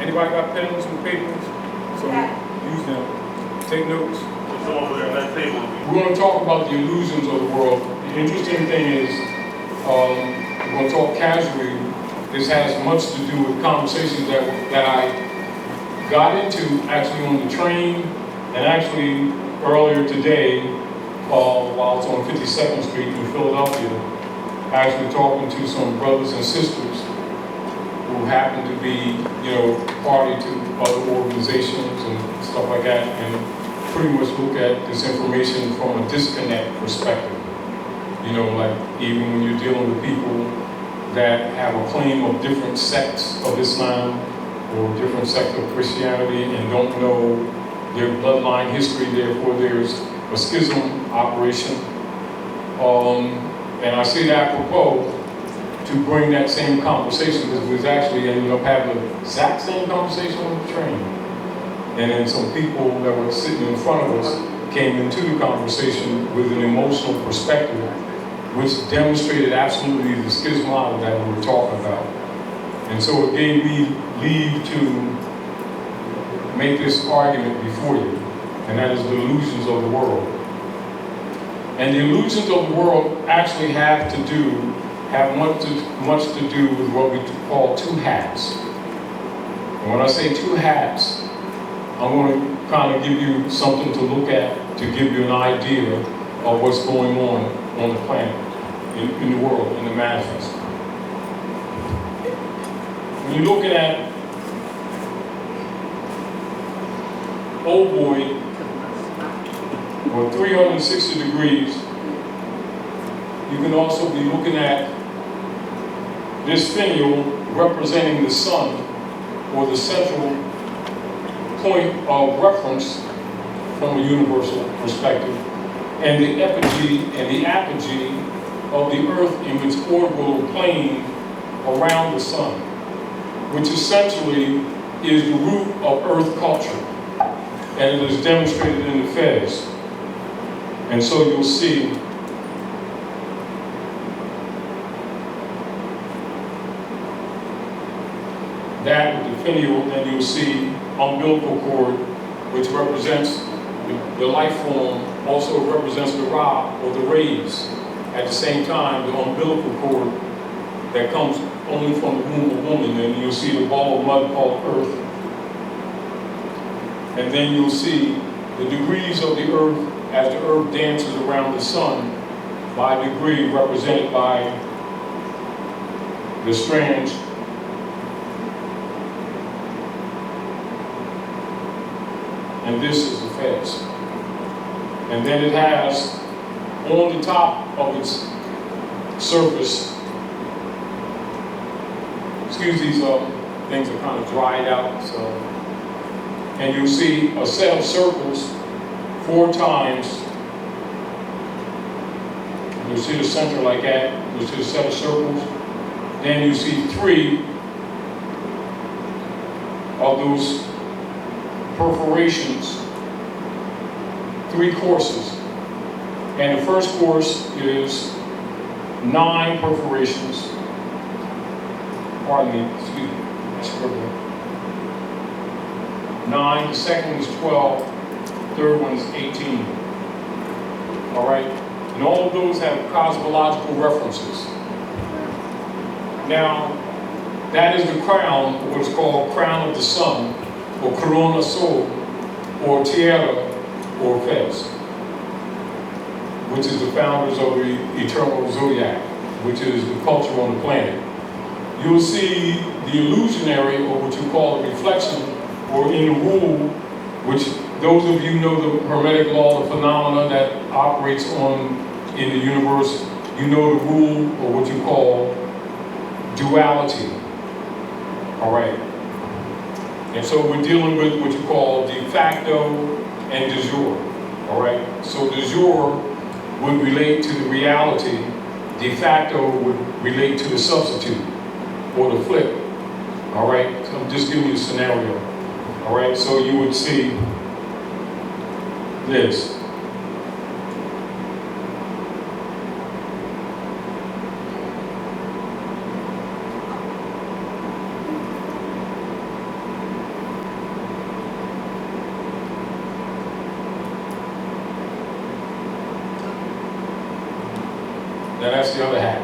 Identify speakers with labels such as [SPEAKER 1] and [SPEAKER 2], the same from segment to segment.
[SPEAKER 1] Anybody got pens and papers? So use them. Take notes. We're going to talk about the illusions of the world. The interesting thing is, we're going to talk casually. This has much to do with conversations that I got into actually on the train, and actually earlier today, while I was on 52nd Street in Philadelphia, actually talking to some brothers and sisters who happen to be, party to other organizations and stuff like that, and pretty much look at this information from a disconnect perspective. Like even when you're dealing with people that have a claim of different sects of Islam or different sects of Christianity and don't know their bloodline history, therefore there's a schism operation. And I say that apropos to bring that same conversation, because we was actually ended up having the exact same conversation on the train. And then some people that were sitting in front of us came into the conversation with an emotional perspective, which demonstrated absolutely the schismology that we were talking about. And so it gave me leave to make this argument before you, and that is the illusions of the world. And the illusions of the world actually have much to do with what we call two hats. And when I say two hats, I'm going to kind of give you something to look at to give you an idea of what's going on the planet, in the world, in the manifest. When you're looking at old boy, or 360 degrees, you can also be looking at this finial representing the sun, or the central point of reference from a universal perspective, and the epigee and the apogee of the earth in its orbital plane around the sun, which essentially is the root of earth culture, and it is demonstrated in the Fez. And so you'll see that with the finial, then you'll see umbilical cord, which represents the life form, also represents the Ra, or the rays. At the same time, the umbilical cord that comes only from the womb of woman, and you'll see the ball of mud called earth. And then you'll see the degrees of the earth as the earth dances around the sun, by degree represented by the strands. And this is the Fez. And then it has on the top of its surface, excuse these things are kind of dried out, so, and you'll see a set of circles 4 times. You'll see the center like that, you'll see a set of circles. Then you see 3 of those perforations, 3 courses. And the first course is 9 perforations. Pardon me, excuse me, I scribbled. 9, the second is 12, third one is 18. All right? And all of those have cosmological references. Now, that is the crown, or what's called crown of the sun, or corona sol, or tierra, or Fez, which is the founders of the eternal zodiac, which is the culture on the planet. You'll see the illusionary, or what you call a reflection, or in the rule, which those of you know the Hermetic law of phenomena that operates in the universe, you know the rule, or what you call duality. All right. And so we're dealing with what you call de facto and de jure. All right. So de jure would relate to the reality. De facto would relate to the substitute or the flip. All right. So I'm just giving you a scenario. All right. So you would see this. that's the other hat.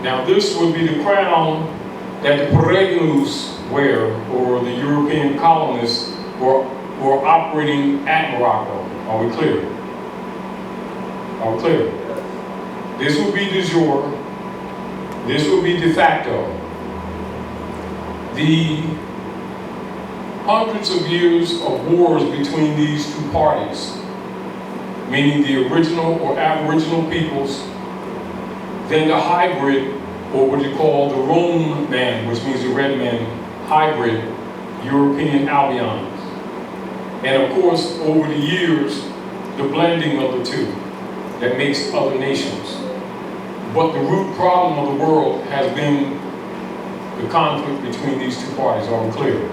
[SPEAKER 1] Now this would be the crown that the Peregrinus wear, or the European colonists were operating at Morocco. Are we clear? Are we clear? This would be de jure. This would be de facto. The hundreds of years of wars between these two parties, meaning the original or aboriginal peoples, then the hybrid, or what you call the Rome man, which means the red man, hybrid European Albions. And of course, over the years, the blending of the two that makes other nations. But the root problem of the world has been the conflict between these two parties. Are we clear?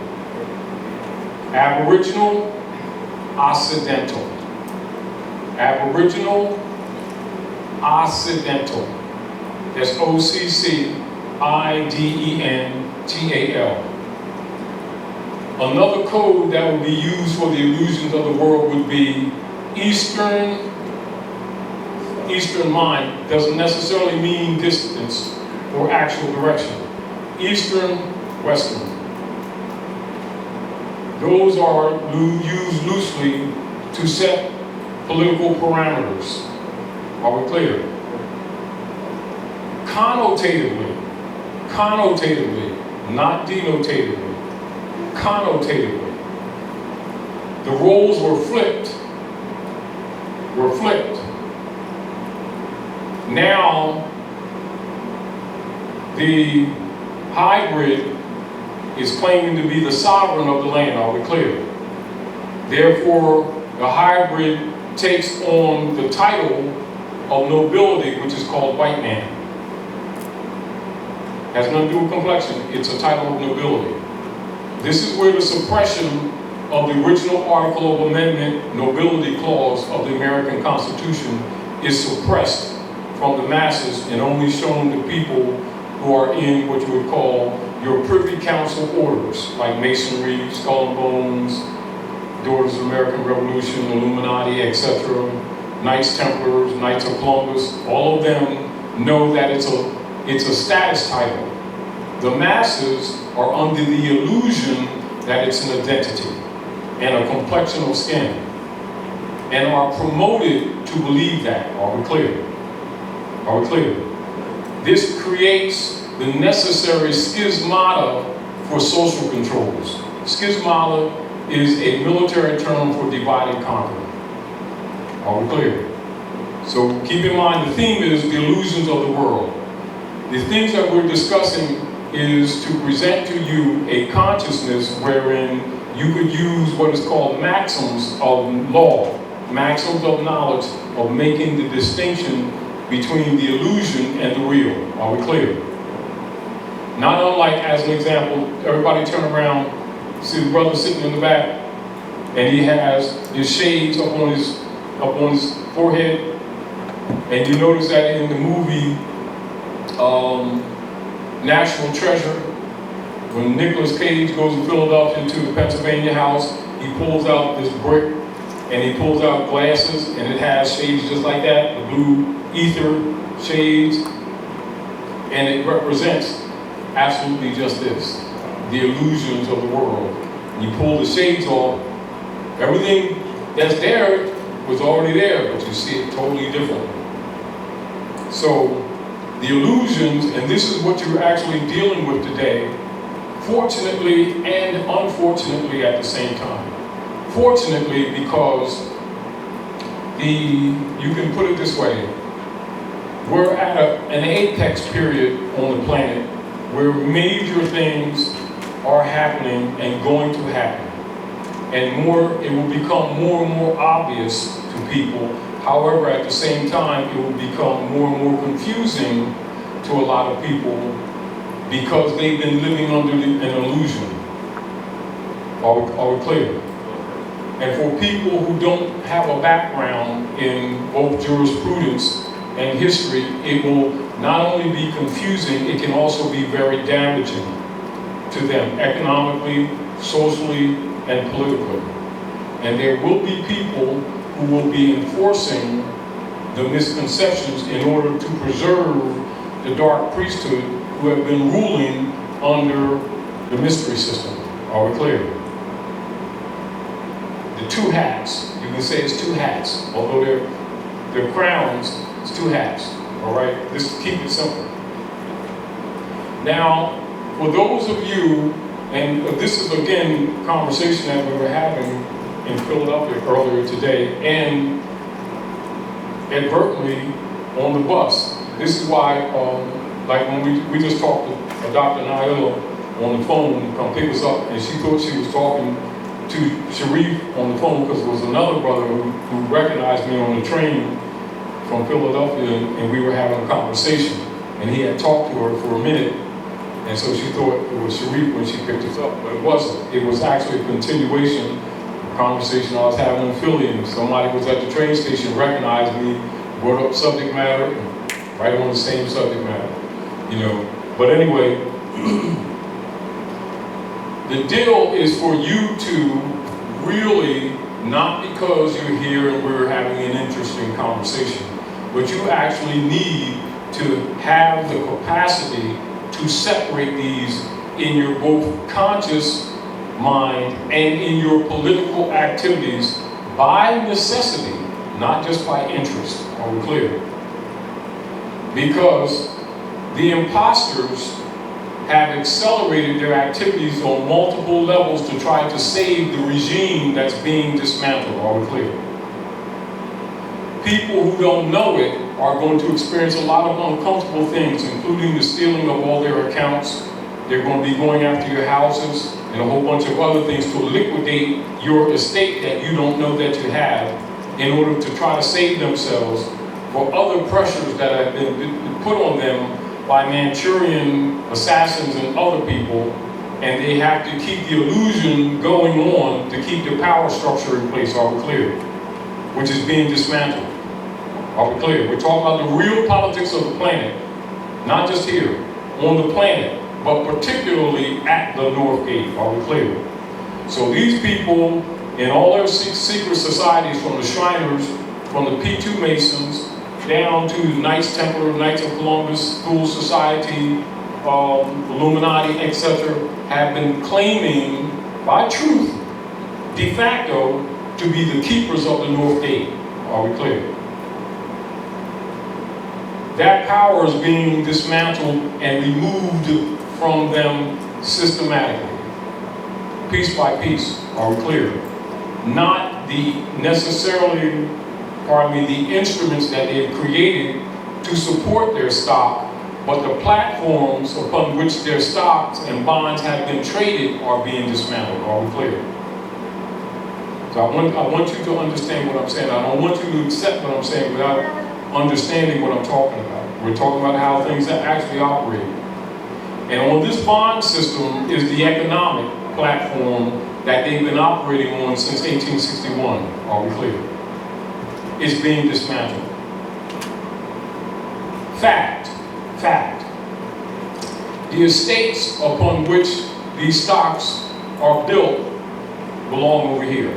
[SPEAKER 1] Aboriginal, Occidental. Aboriginal, Occidental. That's Occidental. Another code that would be used for the illusions of the world would be Eastern. Eastern mind doesn't necessarily mean distance or actual direction. Eastern, Western. Those are used loosely to set political parameters. Are we clear? Connotatively, not denotatively, connotatively, the roles were flipped. Now, the hybrid is claiming to be the sovereign of the land. Are we clear? Therefore, the hybrid takes on the title of nobility, which is called white man. Has nothing to do with complexion. It's a title of nobility. This is where the suppression of the original Article of Amendment nobility clause of the American Constitution is suppressed from the masses and only shown to people who are in what you would call your Privy Council orders, like Masonry, Skull and Bones, Daughters of the American Revolution, Illuminati, etc., Knights Templars, Knights of Columbus. All of them know that it's a status title. The masses are under the illusion that it's an identity and a complexion of skin, and are promoted to believe that. Are we clear? Are we clear? This creates the necessary schismata for social controls. Schismata is a military term for divide and conquer. Are we clear? So keep in mind, the theme is the illusions of the world. The things that we're discussing is to present to you a consciousness wherein you could use what is called maxims of law, maxims of knowledge, of making the distinction between the illusion and the real. Are we clear? Not unlike, as an example, everybody turn around, see the brother sitting in the back, and he has his shades up on his forehead, and you notice that in the movie National Treasure, when Nicolas Cage goes to Philadelphia to the Pennsylvania house, he pulls out this brick and he pulls out glasses, and it has shades just like that, the blue ether shades, and it represents absolutely just this, the illusions of the world. You pull the shades off, everything that's there was already there, but you see it totally different. So the illusions, and this is what you're actually dealing with today, fortunately and unfortunately at the same time. Fortunately, because you can put it this way, we're at an apex period on the planet where major things are happening and going to happen. And it will become more and more obvious to people. However, at the same time, it will become more and more confusing to a lot of people because they've been living under an illusion. Are we clear? And for people who don't have a background in both jurisprudence and history, it will not only be confusing, it can also be very damaging to them economically, socially, and politically. And there will be people who will be enforcing the misconceptions in order to preserve the dark priesthood who have been ruling under the mystery system. Are we clear? The two hats, you can say it's two hats, although they're crowns, it's two hats. All right, just keep it simple. Now, for those of you, and this is again conversation that we were having in Philadelphia earlier today, and advertently on the bus. This is why, like when we just talked to Dr. Naila on the phone, come pick us up, and she thought she was talking to Sharif on the phone because it was another brother who recognized me on the train from Philadelphia, and we were having a conversation, and he had talked to her for a minute, and so she thought it was Sharif when she picked us up, but it wasn't. It was actually a continuation of a conversation I was having in Philly, and somebody was at the train station, recognized me, brought up subject matter, right on the same subject matter, you know. But anyway, the deal is for you to really, not because you're here and we're having an interesting conversation, but you actually need to have the capacity to separate these in your both conscious mind and in your political activities by necessity, not just by interest. Are we clear? Because the imposters have accelerated their activities on multiple levels to try to save the regime that's being dismantled. Are we clear? People who don't know it are going to experience a lot of uncomfortable things, including the stealing of all their accounts. They're going to be going after your houses and a whole bunch of other things to liquidate your estate that you don't know that you have in order to try to save themselves for other pressures that have been put on them by Manchurian assassins and other people, and they have to keep the illusion going on to keep the power structure in place. Are we clear? Which is being dismantled. Are we clear? We're talking about the real politics of the planet, not just here, on the planet, but particularly at the North Gate. Are we clear? So these people in all their secret societies, from the Shriners, from the P2 Masons, down to the Knights Templar, Knights of Columbus, School Society, Illuminati, etc., have been claiming by truth, de facto, to be the keepers of the North Gate. Are we clear? That power is being dismantled and removed from them systematically, piece by piece. Are we clear? Not the necessarily, the instruments that they've created to support their stock, but the platforms upon which their stocks and bonds have been traded are being dismantled. Are we clear? So I want you to understand what I'm saying. I don't want you to accept what I'm saying without understanding what I'm talking about. We're talking about how things are actually operating. And on this bond system is the economic platform that they've been operating on since 1861. Are we clear? It's being dismantled. Fact. The estates upon which these stocks are built belong over here.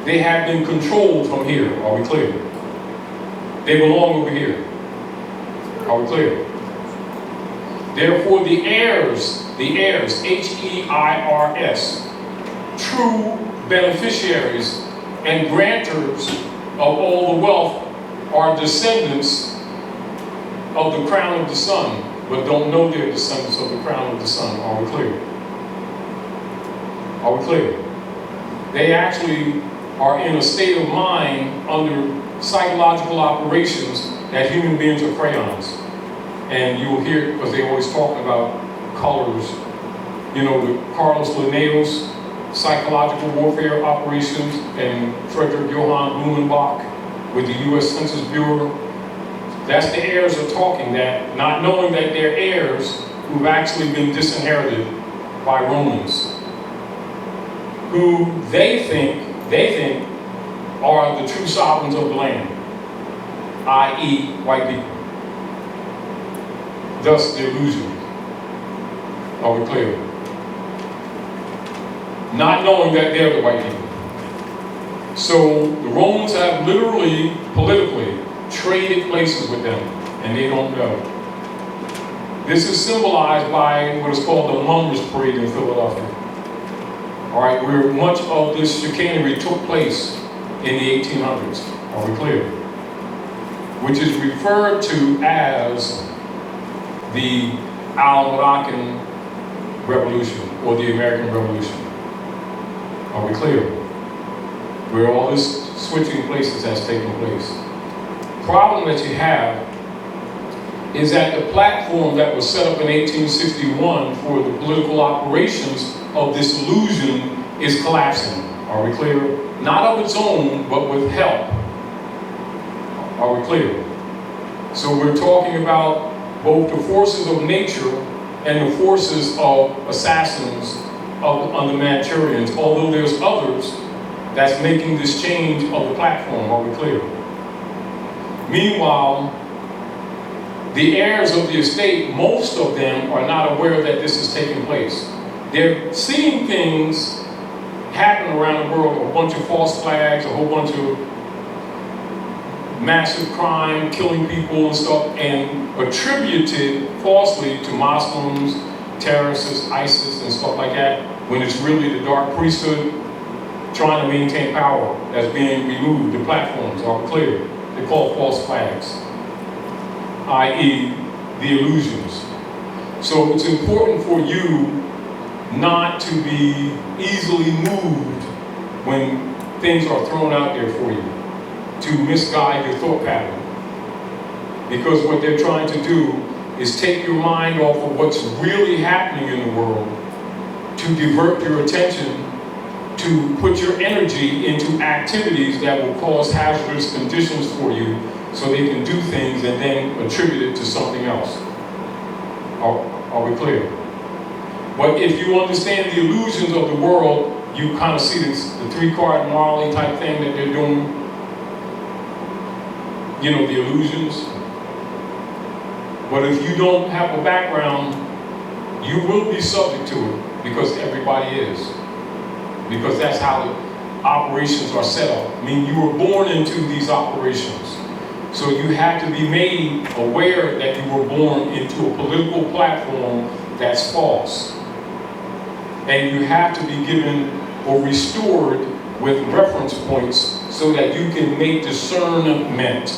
[SPEAKER 1] They have been controlled from here. Are we clear? They belong over here. Are we clear? Therefore, the heirs, H-E-I-R-S, true beneficiaries and grantors of all the wealth are descendants of the crown of the sun, but don't know they're descendants of the crown of the sun. Are we clear? Are we clear? They actually are in a state of mind under psychological operations that human beings are crayons. And you will hear, because they always talk about colors, you know, the Carlos Linnaeus psychological warfare operations and Frederick Johann Blumenbach with the U.S. Census Bureau. That's the heirs are talking that, not knowing that they're heirs who've actually been disinherited by Romans, who they think are the true sovereigns of the land, i.e. white people. Thus the illusion. Are we clear? Not knowing that they're the white people. So the Romans have literally, politically, traded places with them, and they don't know. This is symbolized by what is called the Mummers Parade in Philadelphia. All right, where much of this chicanery took place in the 1800s. Are we clear? Which is referred to as the Almoroccan Revolution or the American Revolution. Are we clear? Where all this switching places has taken place. Problem that you have is that the platform that was set up in 1861 for the political operations of this illusion is collapsing. Are we clear? Not of its own, but with help. Are we clear? So we're talking about both the forces of nature and the forces of assassins of the Manchurians, although there's others that's making this change of the platform. Are we clear? Meanwhile, the heirs of the estate, most of them are not aware that this is taking place. They're seeing things happen around the world, a bunch of false flags, a whole bunch of massive crime, killing people and stuff, and attributed falsely to Muslims, terrorists, ISIS, and stuff like that, when it's really the dark priesthood trying to maintain power that's being removed. The platforms are clear. They're called false flags, i.e. the illusions. So it's important for you not to be easily moved when things are thrown out there for you, to misguide your thought pattern. Because what they're trying to do is take your mind off of what's really happening in the world, to divert your attention, to put your energy into activities that will cause hazardous conditions for you so they can do things and then attribute it to something else. Are we clear? But if you understand the illusions of the world, you kind of see this, the three-card Marley type thing that they're doing. You know, the illusions. But if you don't have a background, you will be subject to it because everybody is. Because that's how the operations are set up. I mean, you were born into these operations. So you have to be made aware that you were born into a political platform that's false. And you have to be given or restored with reference points so that you can make discernment.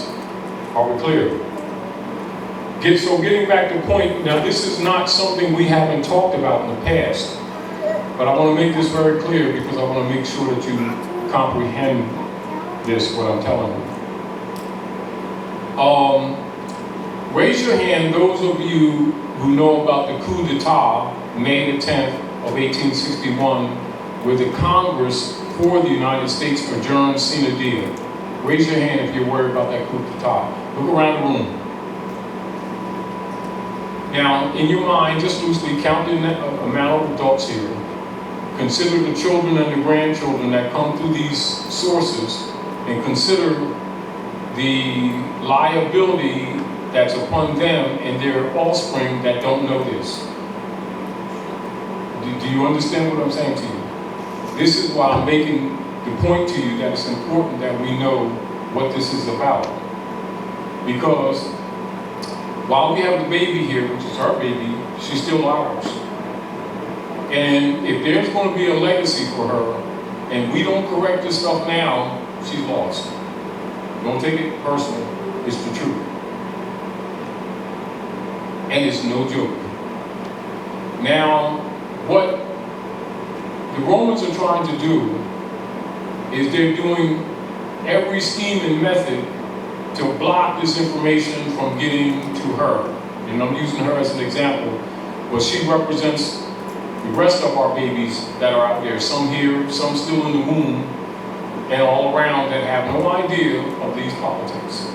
[SPEAKER 1] Are we clear? So getting back to the point, now this is not something we haven't talked about in the past, but I want to make this very clear because I want to make sure that you comprehend this, what I'm telling you. Raise your hand, those of you who know about the coup d'etat, May the 10th of 1861, where the Congress for the United States adjourned sine die. Raise your hand if you're worried about that coup d'etat. Look around the room. Now, in your mind, just loosely count the amount of adults here. Consider the children and the grandchildren that come through these sources, and consider the liability that's upon them and their offspring that don't know this. Do you understand what I'm saying to you? This is why I'm making the point to you that it's important that we know what this is about. Because while we have the baby here, which is our baby, she's still ours. And if there's going to be a legacy for her, and we don't correct this stuff now, she's lost. Don't take it personal, it's the truth. And it's no joke. Now, what the Romans are trying to do is they're doing every scheme and method to block this information from getting to her. And I'm using her as an example, but she represents the rest of our babies that are out there, some here, some still in the womb, and all around that have no idea of these politics.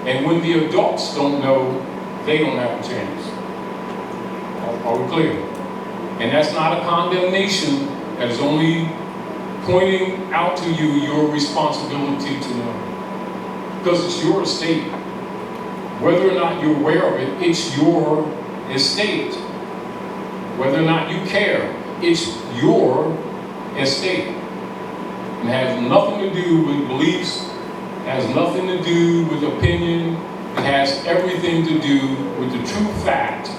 [SPEAKER 1] And when the adults don't know, they don't have a chance. Are we clear? And that's not a condemnation, that is only pointing out to you your responsibility to know. Because it's your estate. Whether or not you're aware of it, it's your estate. Whether or not you care, it's your estate. and has nothing to do with beliefs, has nothing to do with opinion. It has everything to do with the true fact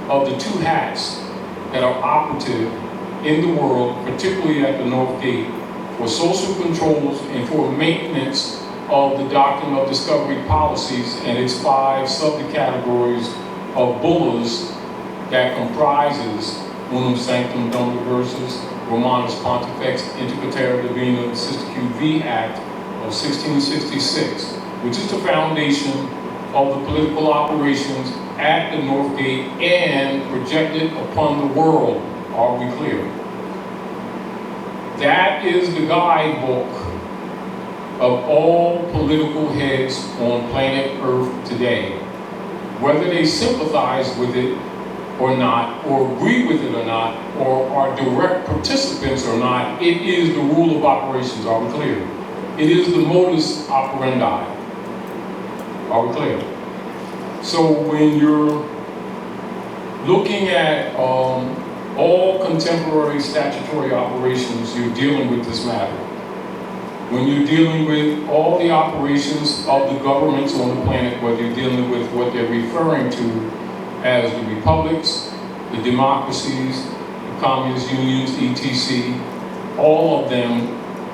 [SPEAKER 1] of the two hats that are operative in the world, particularly at the North Gate, for social controls and for maintenance of the doctrine of discovery policies and its 5 subcategories of bullas that comprises unum sanctum dum diversus Romanus Pontifex Intercatera Divina Sisticu V Act of 1666, which is the foundation of the political operations at the North Gate and projected upon the world. Are we clear? That is the guidebook of all political heads on planet Earth today. Whether they sympathize with it or not, or agree with it or not, or are direct participants or not, it is the rule of operations. Are we clear? It is the modus operandi. Are we clear? So when you're looking at all contemporary statutory operations, you're dealing with this matter. When you're dealing with all the operations of the governments on the planet, whether you're dealing with what they're referring to as the republics, the democracies, the communist unions, etc., all of them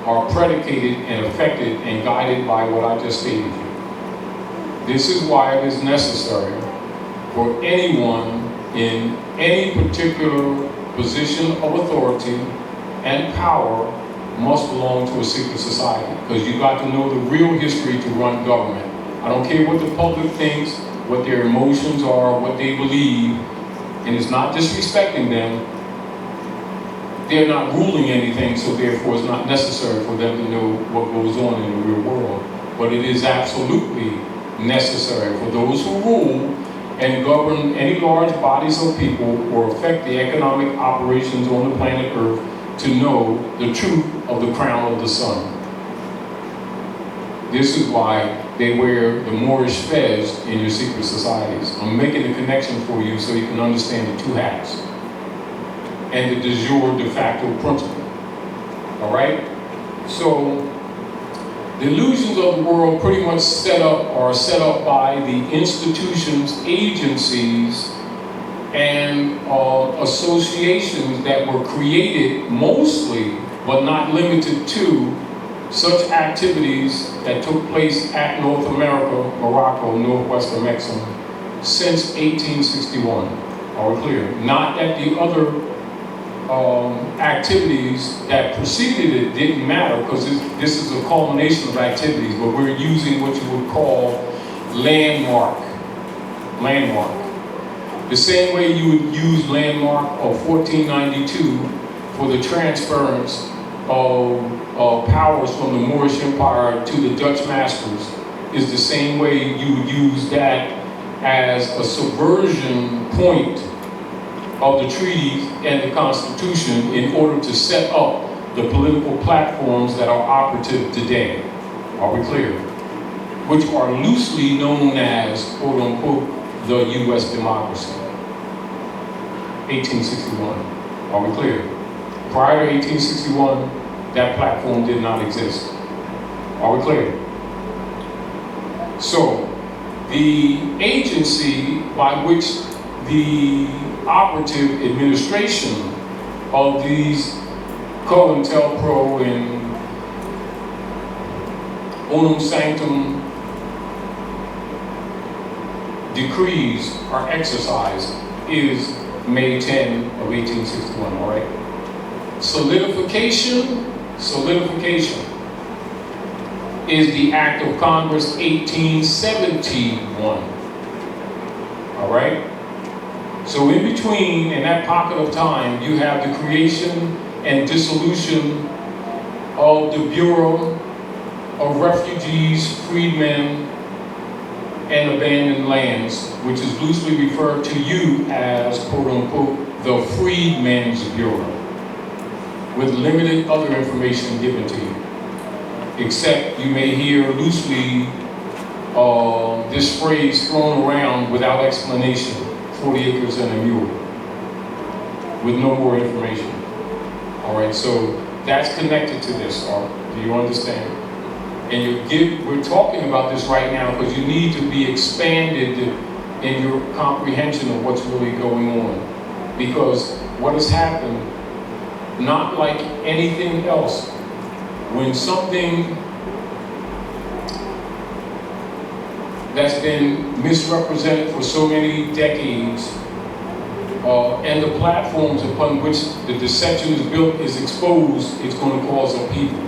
[SPEAKER 1] are predicated and affected and guided by what I just stated here. This is why it is necessary for anyone in any particular position of authority and power must belong to a secret society, because you got to know the real history to run government. I don't care what the public thinks, what their emotions are, what they believe, and it's not disrespecting them. They're not ruling anything, so therefore it's not necessary for them to know what goes on in the real world. But it is absolutely necessary for those who rule and govern any large bodies of people or affect the economic operations on the planet Earth to know the truth of the crown of the sun. This is why they wear the Moorish fez in your secret societies. I'm making a connection for you so you can understand the two hats and the de jure de facto principle. All right? So the illusions of the world pretty much are set up by the institutions, agencies, and associations that were created mostly, but not limited to, such activities that took place at North America, Morocco, northwestern Mexico, since 1861. Are we clear? Not that the other activities that preceded it didn't matter, because this is a culmination of activities, but we're using what you would call landmark. The same way you would use landmark of 1492 for the transference of powers from the Moorish Empire to the Dutch masters is the same way you would use that as a subversion point of the treaties and the Constitution in order to set up the political platforms that are operative today. Are we clear? Which are loosely known as, quote unquote, the U.S. democracy. 1861. Are we clear? Prior to 1861, that platform did not exist. Are we clear? So, the agency by which the operative administration of these COINTELPRO and unum sanctum decrees are exercised is May 10 of 1861, all right? Solidification is the Act of Congress 1871, all right? So in between, in that pocket of time, you have the creation and dissolution of the Bureau of Refugees, Freedmen, and Abandoned Lands, which is loosely referred to you as, quote unquote, the Freedmen's Bureau, with limited other information given to you. Except you may hear loosely this phrase thrown around without explanation, 40 acres and a mule, with no more information. All right, so That's connected to this, Art. Do you understand? And we're talking about this right now because you need to be expanded in your comprehension of what's really going on. Because what has happened, not like anything else, when something that's been misrepresented for so many decades, and the platforms upon which the deception is built is exposed, it's going to cause upheaval.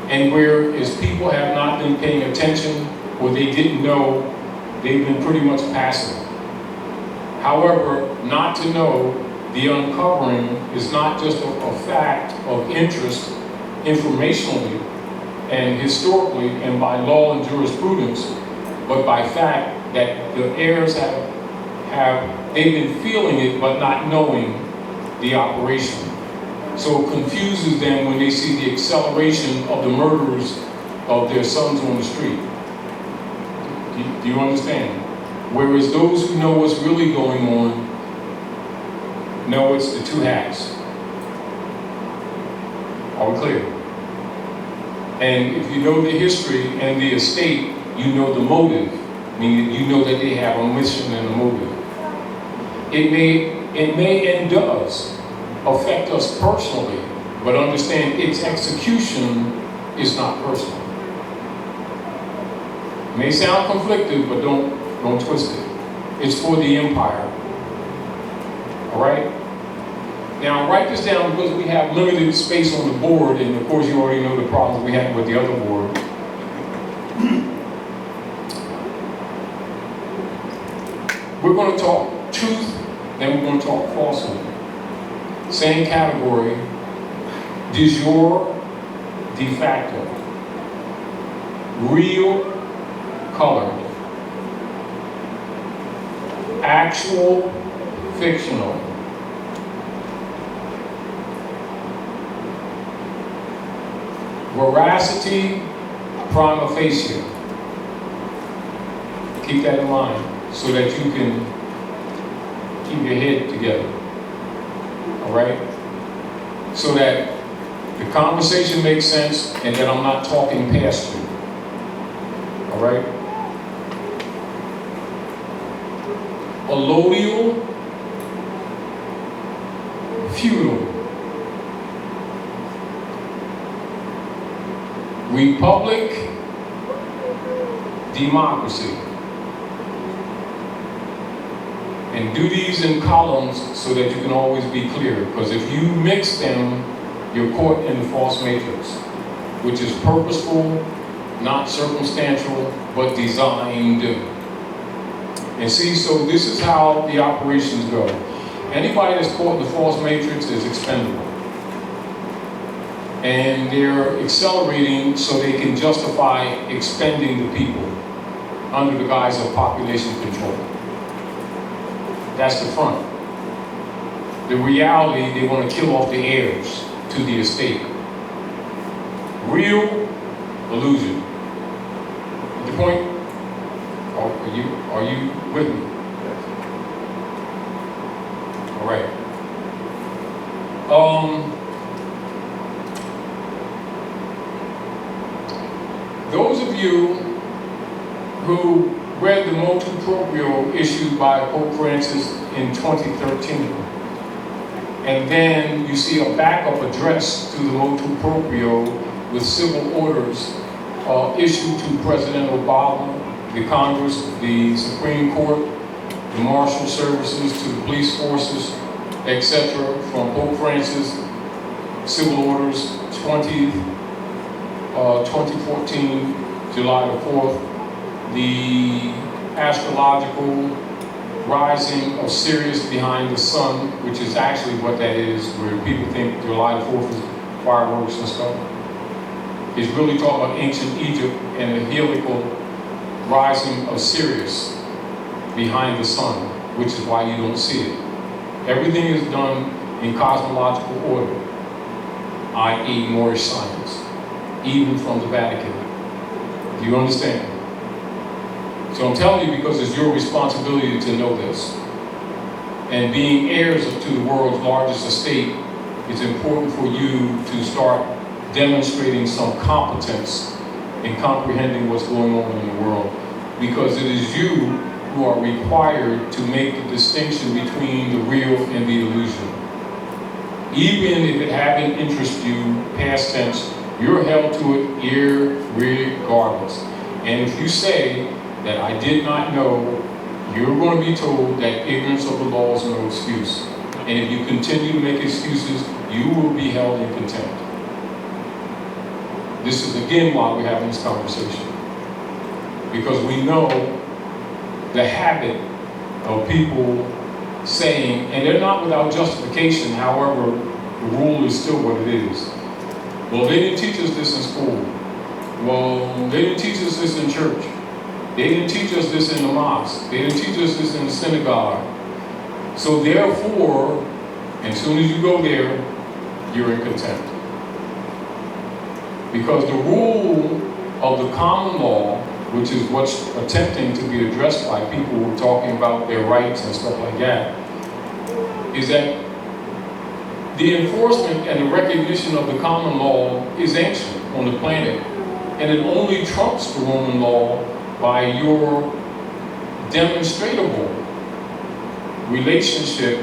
[SPEAKER 1] And whereas people have not been paying attention or they didn't know, they've been pretty much passive. However, not to know, the uncovering is not just a fact of interest informationally and historically and by law and jurisprudence, but by fact that the heirs they've been feeling it but not knowing the operation. So it confuses them when they see the acceleration of the murders of their sons on the street. Do you understand? Whereas those who know what's really going on know it's the two hats. Are we clear? And if you know the history and the estate, you know the motive, meaning you know that they have a mission and a motive. It may and does affect us personally, but understand its execution is not personal. It may sound conflicted, but don't twist it. It's for the empire. All right? Now, write this down because we have limited space on the board, and of course you already know the problems we had with the other board. We're going to talk truth, then we're going to talk falsehood. Same category, de jure, de facto. Real, colored. Actual, fictional. Veracity, prima facie. Keep that in mind so that you can keep your head together. All right? So that the conversation makes sense and that I'm not talking past you. All right? Allodial, feudal. Republic, democracy. And do these in columns so that you can always be clear. Because if you mix them, you're caught in the false matrix, which is purposeful, not circumstantial, but designed. And see, so this is how the operations go. Anybody that's caught in the false matrix is expendable. And they're accelerating so they can justify expending the people under the guise of population control. That's the front. The reality, they want to kill off the heirs to the estate. Real illusion. At the point, are you with me? All right. Those of you who read the motu proprio issued by Pope Francis in 2013, and then you see a backup address to the motu proprio with civil orders issued to President Obama, the Congress, the Supreme Court, the Marshal Services, to the police forces, etc., from Pope Francis, civil orders 2014, July the 4th, the astrological rising of Sirius behind the sun, which is actually what that is, where people think July the 4th is fireworks and stuff. It's really talking about ancient Egypt and the helical rising of Sirius behind the sun, which is why you don't see it. Everything is done in cosmological order, i.e. Moorish science, even from the Vatican. Do you understand? So I'm telling you because it's your responsibility to know this. And being heirs to the world's largest estate, it's important for you to start demonstrating some competence in comprehending what's going on in the world, because it is you who are required to make the distinction between the real and the illusion. Even if it haven't interested you, past tense, you're held to it irregardless. And if you say that I did not know, you're going to be told that ignorance of the law is no excuse. And if you continue to make excuses, you will be held in contempt. This is again why we're having this conversation. Because we know the habit of people saying, and they're not without justification, however, the rule is still what it is. Well, they didn't teach us this in school. Well, they didn't teach us this in church. They didn't teach us this in the mosque. They didn't teach us this in the synagogue. So therefore, as soon as you go there, you're in contempt. Because the rule of the common law, which is what's attempting to be addressed by people who are talking about their rights and stuff like that, is that the enforcement and the recognition of the common law is ancient on the planet, and it only trumps the Roman law by your demonstrable relationship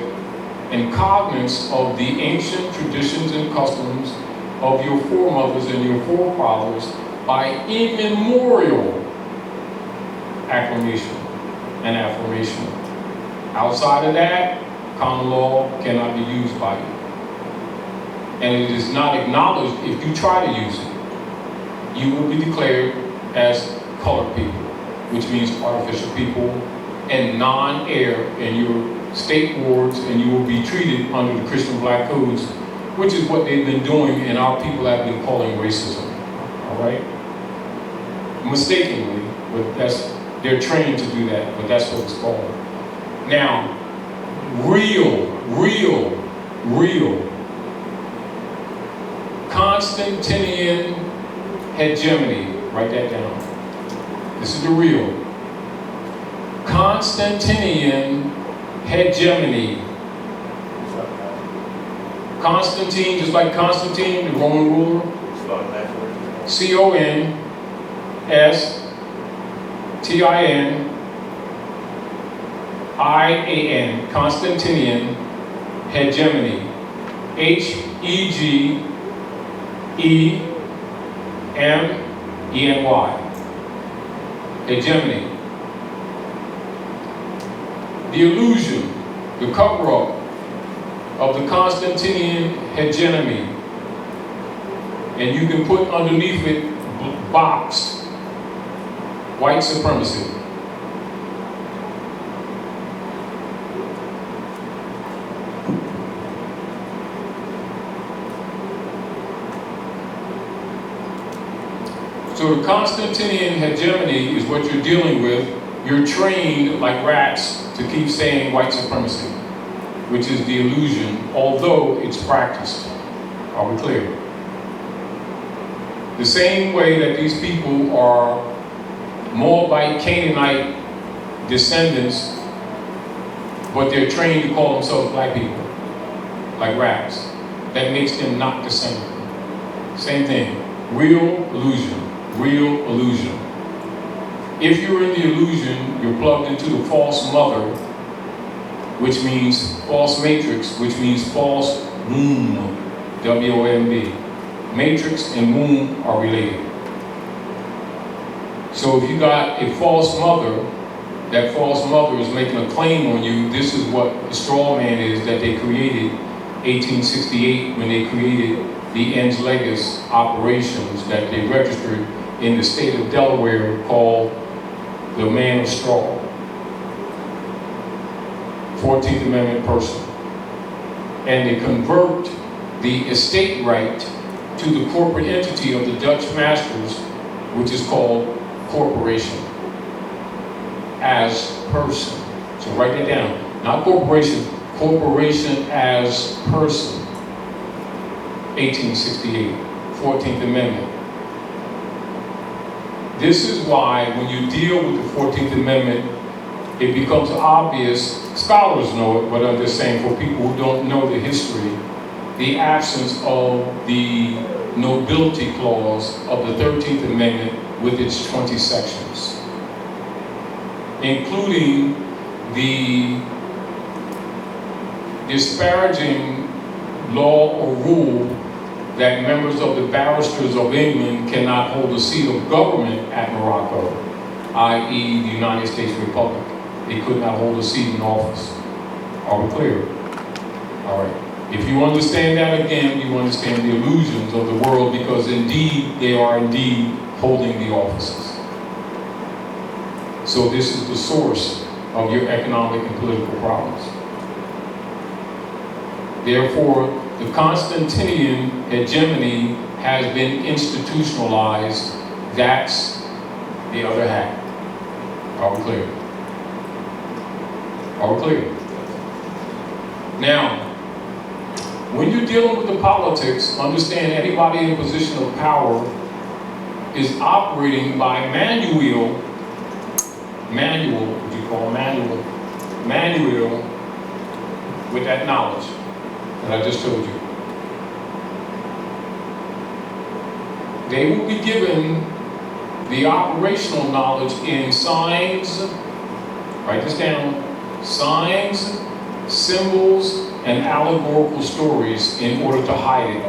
[SPEAKER 1] and cognizance of the ancient traditions and customs of your foremothers and your forefathers by immemorial acclamation and affirmation. Outside of that, common law cannot be used by you. And it is not acknowledged if you try to use it. You will be declared as colored people, which means artificial people, and non-heir in your state wards, and you will be treated under the Christian black codes, which is what they've been doing and our people have been calling racism. All right? Mistakenly, but they're trained to do that, but that's what it's called. Now, real Constantinian hegemony, write that down. This is the real. Constantinian hegemony. Constantine, just like Constantine, the Roman ruler. Constantinian, Constantinian hegemony. Hegemy. Hegemony. The illusion, the cover-up of the Constantinian hegemony, and you can put underneath it boxed white supremacy. So the Constantinian hegemony is what you're dealing with. You're trained like rats to keep saying white supremacy, which is the illusion, although it's practiced. Are we clear? The same way that these people are Moabite, Canaanite descendants, but they're trained to call themselves black people, like rats. That makes them not descendant. Same thing. Real illusion. Real illusion. If you're in the illusion, you're plugged into the false mother, which means false matrix, which means false womb, W-O-M-B. Matrix and womb are related. So if you got a false mother, that false mother is making a claim on you. This is what the straw man is that they created 1868 when they created the ens legis operations that they registered in the state of Delaware called the man of straw. 14th Amendment person. And they convert the estate right to the corporate entity of the Dutch masters, which is called corporation, as person. So write that down. Not corporation, corporation as person. 1868, 14th Amendment. This is why when you deal with the 14th Amendment, it becomes obvious. Scholars know it, but I'm just saying for people who don't know the history, the absence of the nobility clause of the 13th Amendment with its 20 sections, including the disparaging law or rule that members of the barristers of England cannot hold a seat of government at Morocco, i.e. the United States Republic. They could not hold a seat in office. Are we clear? All right. If you understand that again, you understand the illusions of the world, because indeed, they are indeed holding the offices. So this is the source of your economic and political problems. Therefore, the Constantinian hegemony has been institutionalized. That's the other half. Are we clear? Are we clear? Now, when you're dealing with the politics, understand anybody in a position of power is operating by manual, what you call manual, with that knowledge that I just told you. They will be given the operational knowledge in signs, write this down, signs, symbols, and allegorical stories in order to hide it.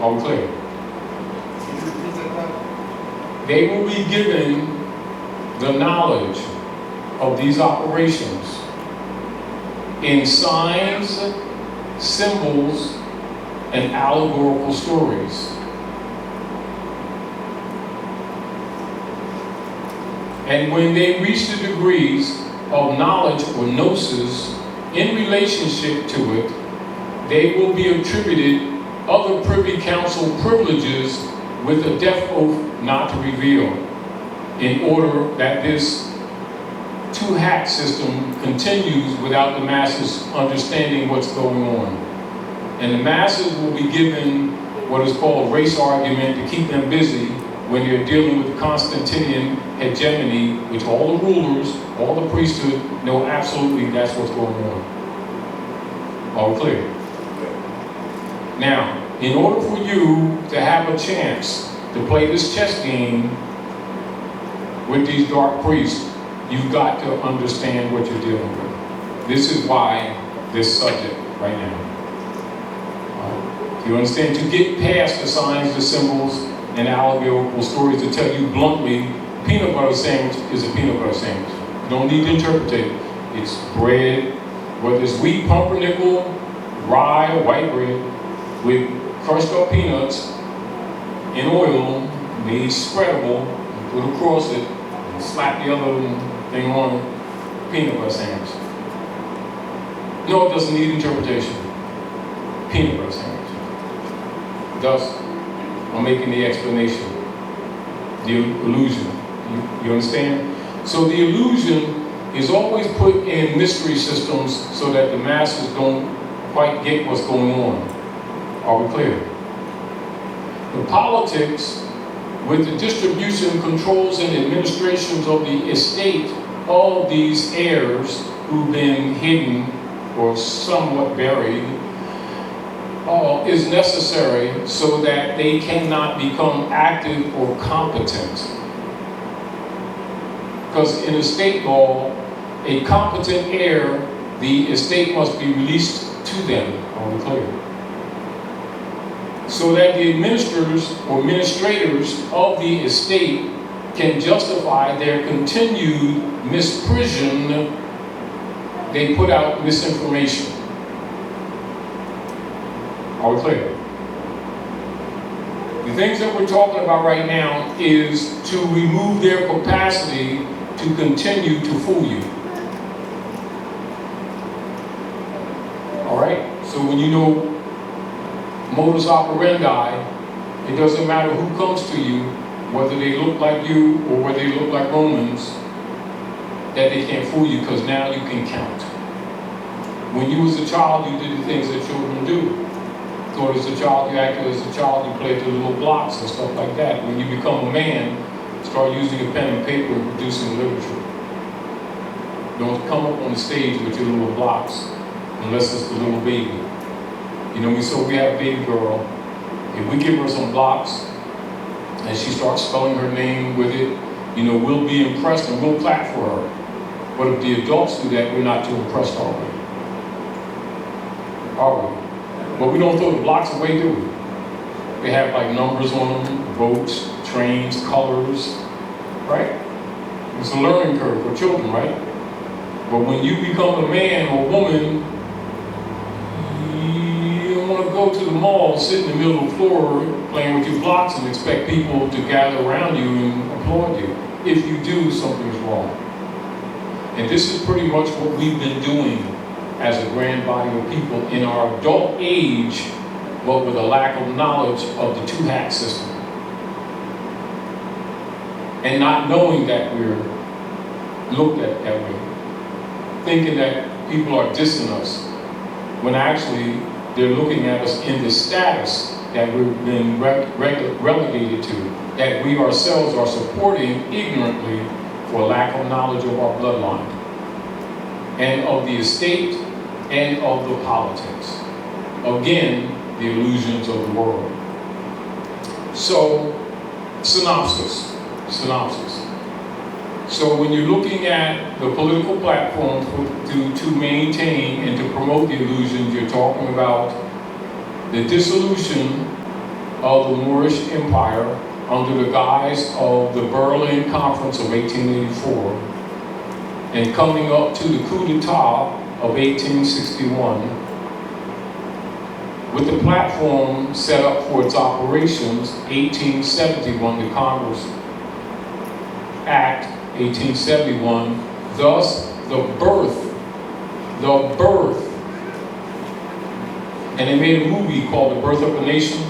[SPEAKER 1] Are we clear? They will be given the knowledge of these operations in signs, symbols, and allegorical stories. And when they reach the degrees of knowledge or gnosis in relationship to it, they will be attributed other Privy Council privileges with a death oath not to reveal, in order that this two-hat system continues without the masses understanding what's going on. And the masses will be given what is called race argument to keep them busy when you're dealing with the Constantinian hegemony, which all the rulers, all the priesthood know absolutely that's what's going on. All clear? Now, in order for you to have a chance to play this chess game with these dark priests, you've got to understand what you're dealing with. This is why this subject right now. You understand? To get past the signs, the symbols, and allegorical stories to tell you bluntly, peanut butter sandwich is a peanut butter sandwich. You don't need to interpret it. It's bread, whether it's wheat, pumpernickel, rye, or white bread, with crushed up peanuts in oil, made spreadable, put across it, and slap the other thing on it, peanut butter sandwich. No, it doesn't need interpretation. Peanut butter sandwich. Thus, I'm making the explanation, the illusion. You understand? So the illusion is always put in mystery systems so that the masses don't quite get what's going on. Are we clear? The politics with the distribution, controls, and administrations of the estate of these heirs who've been hidden or somewhat buried is necessary so that they cannot become active or competent. Because in estate law, a competent heir, the estate must be released to them. Are we clear? So that the administrators or administrators of the estate can justify their continued misprision. They put out misinformation. Are we clear? The things that we're talking about right now is to remove their capacity to continue to fool you. All right? So when you know modus operandi, it doesn't matter who comes to you, whether they look like you or whether they look like Romans, that they can't fool you, because now you can count. When you was a child, you did the things that children do. So as a child, you acted as a child, you played the little blocks and stuff like that. When you become a man, start using a pen and paper and producing literature. Don't come up on the stage with your little blocks unless it's the little baby. You know, so we have a baby girl. If we give her some blocks and she starts spelling her name with it, you know, we'll be impressed and we'll clap for her. But if the adults do that, we're not too impressed, are we? Are we? But we don't throw the blocks away, do we? They have like numbers on them, boats, trains, colors, right? It's a learning curve for children, right? But when you become a man or woman, you don't want to go to the mall, sit in the middle of the floor playing with your blocks and expect people to gather around you and applaud you. If you do, something's wrong. And this is pretty much what we've been doing as a grand body of people in our adult age, but with a lack of knowledge of the two-hat system. And not knowing that we're looked at that way. Thinking that people are dissing us, when actually they're looking at us in the status that we've been relegated to, that we ourselves are supporting ignorantly for lack of knowledge of our bloodline, and of the estate, and of the politics. Again, the illusions of the world. So, synopsis. So when you're looking at the political platform to maintain and to promote the illusions, you're talking about the dissolution of the Moorish Empire under the guise of the Berlin Conference of 1884 and coming up to the coup d'etat of 1861 with the platform set up for its operations. 1871, the Congress Act 1871, thus the birth, and they made a movie called The Birth of a Nation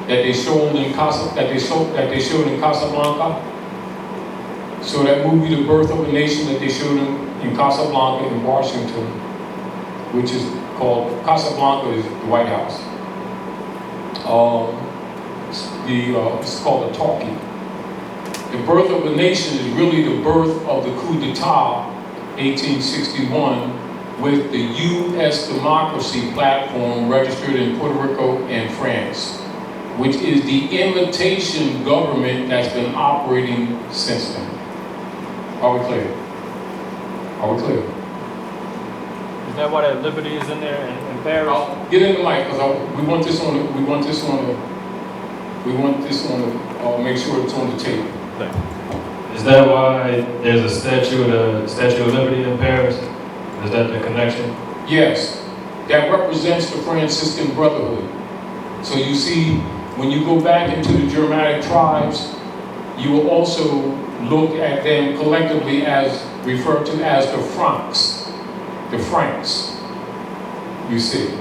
[SPEAKER 1] that they showed in Casablanca. So that movie, The Birth of a Nation, that they showed in Casablanca in Washington, which is called, Casablanca is the White House. It's called a talkie. The Birth of a Nation is really the birth of the coup d'etat, 1861, with the U.S. democracy platform registered in Puerto Rico and France, which is the imitation government that's been operating since then. Are we clear? Are we clear?
[SPEAKER 2] Is that why that liberty is in there in Paris?
[SPEAKER 1] Get in the mic, because we want this on to make sure it's on the table.
[SPEAKER 3] Is that why there's a Statue of Liberty in Paris? Is that the connection?
[SPEAKER 1] Yes, that represents the Franciscan Brotherhood. So you see, when you go back into the Germanic tribes, you will also look at them collectively as referred to as the Franks. The Franks, you see.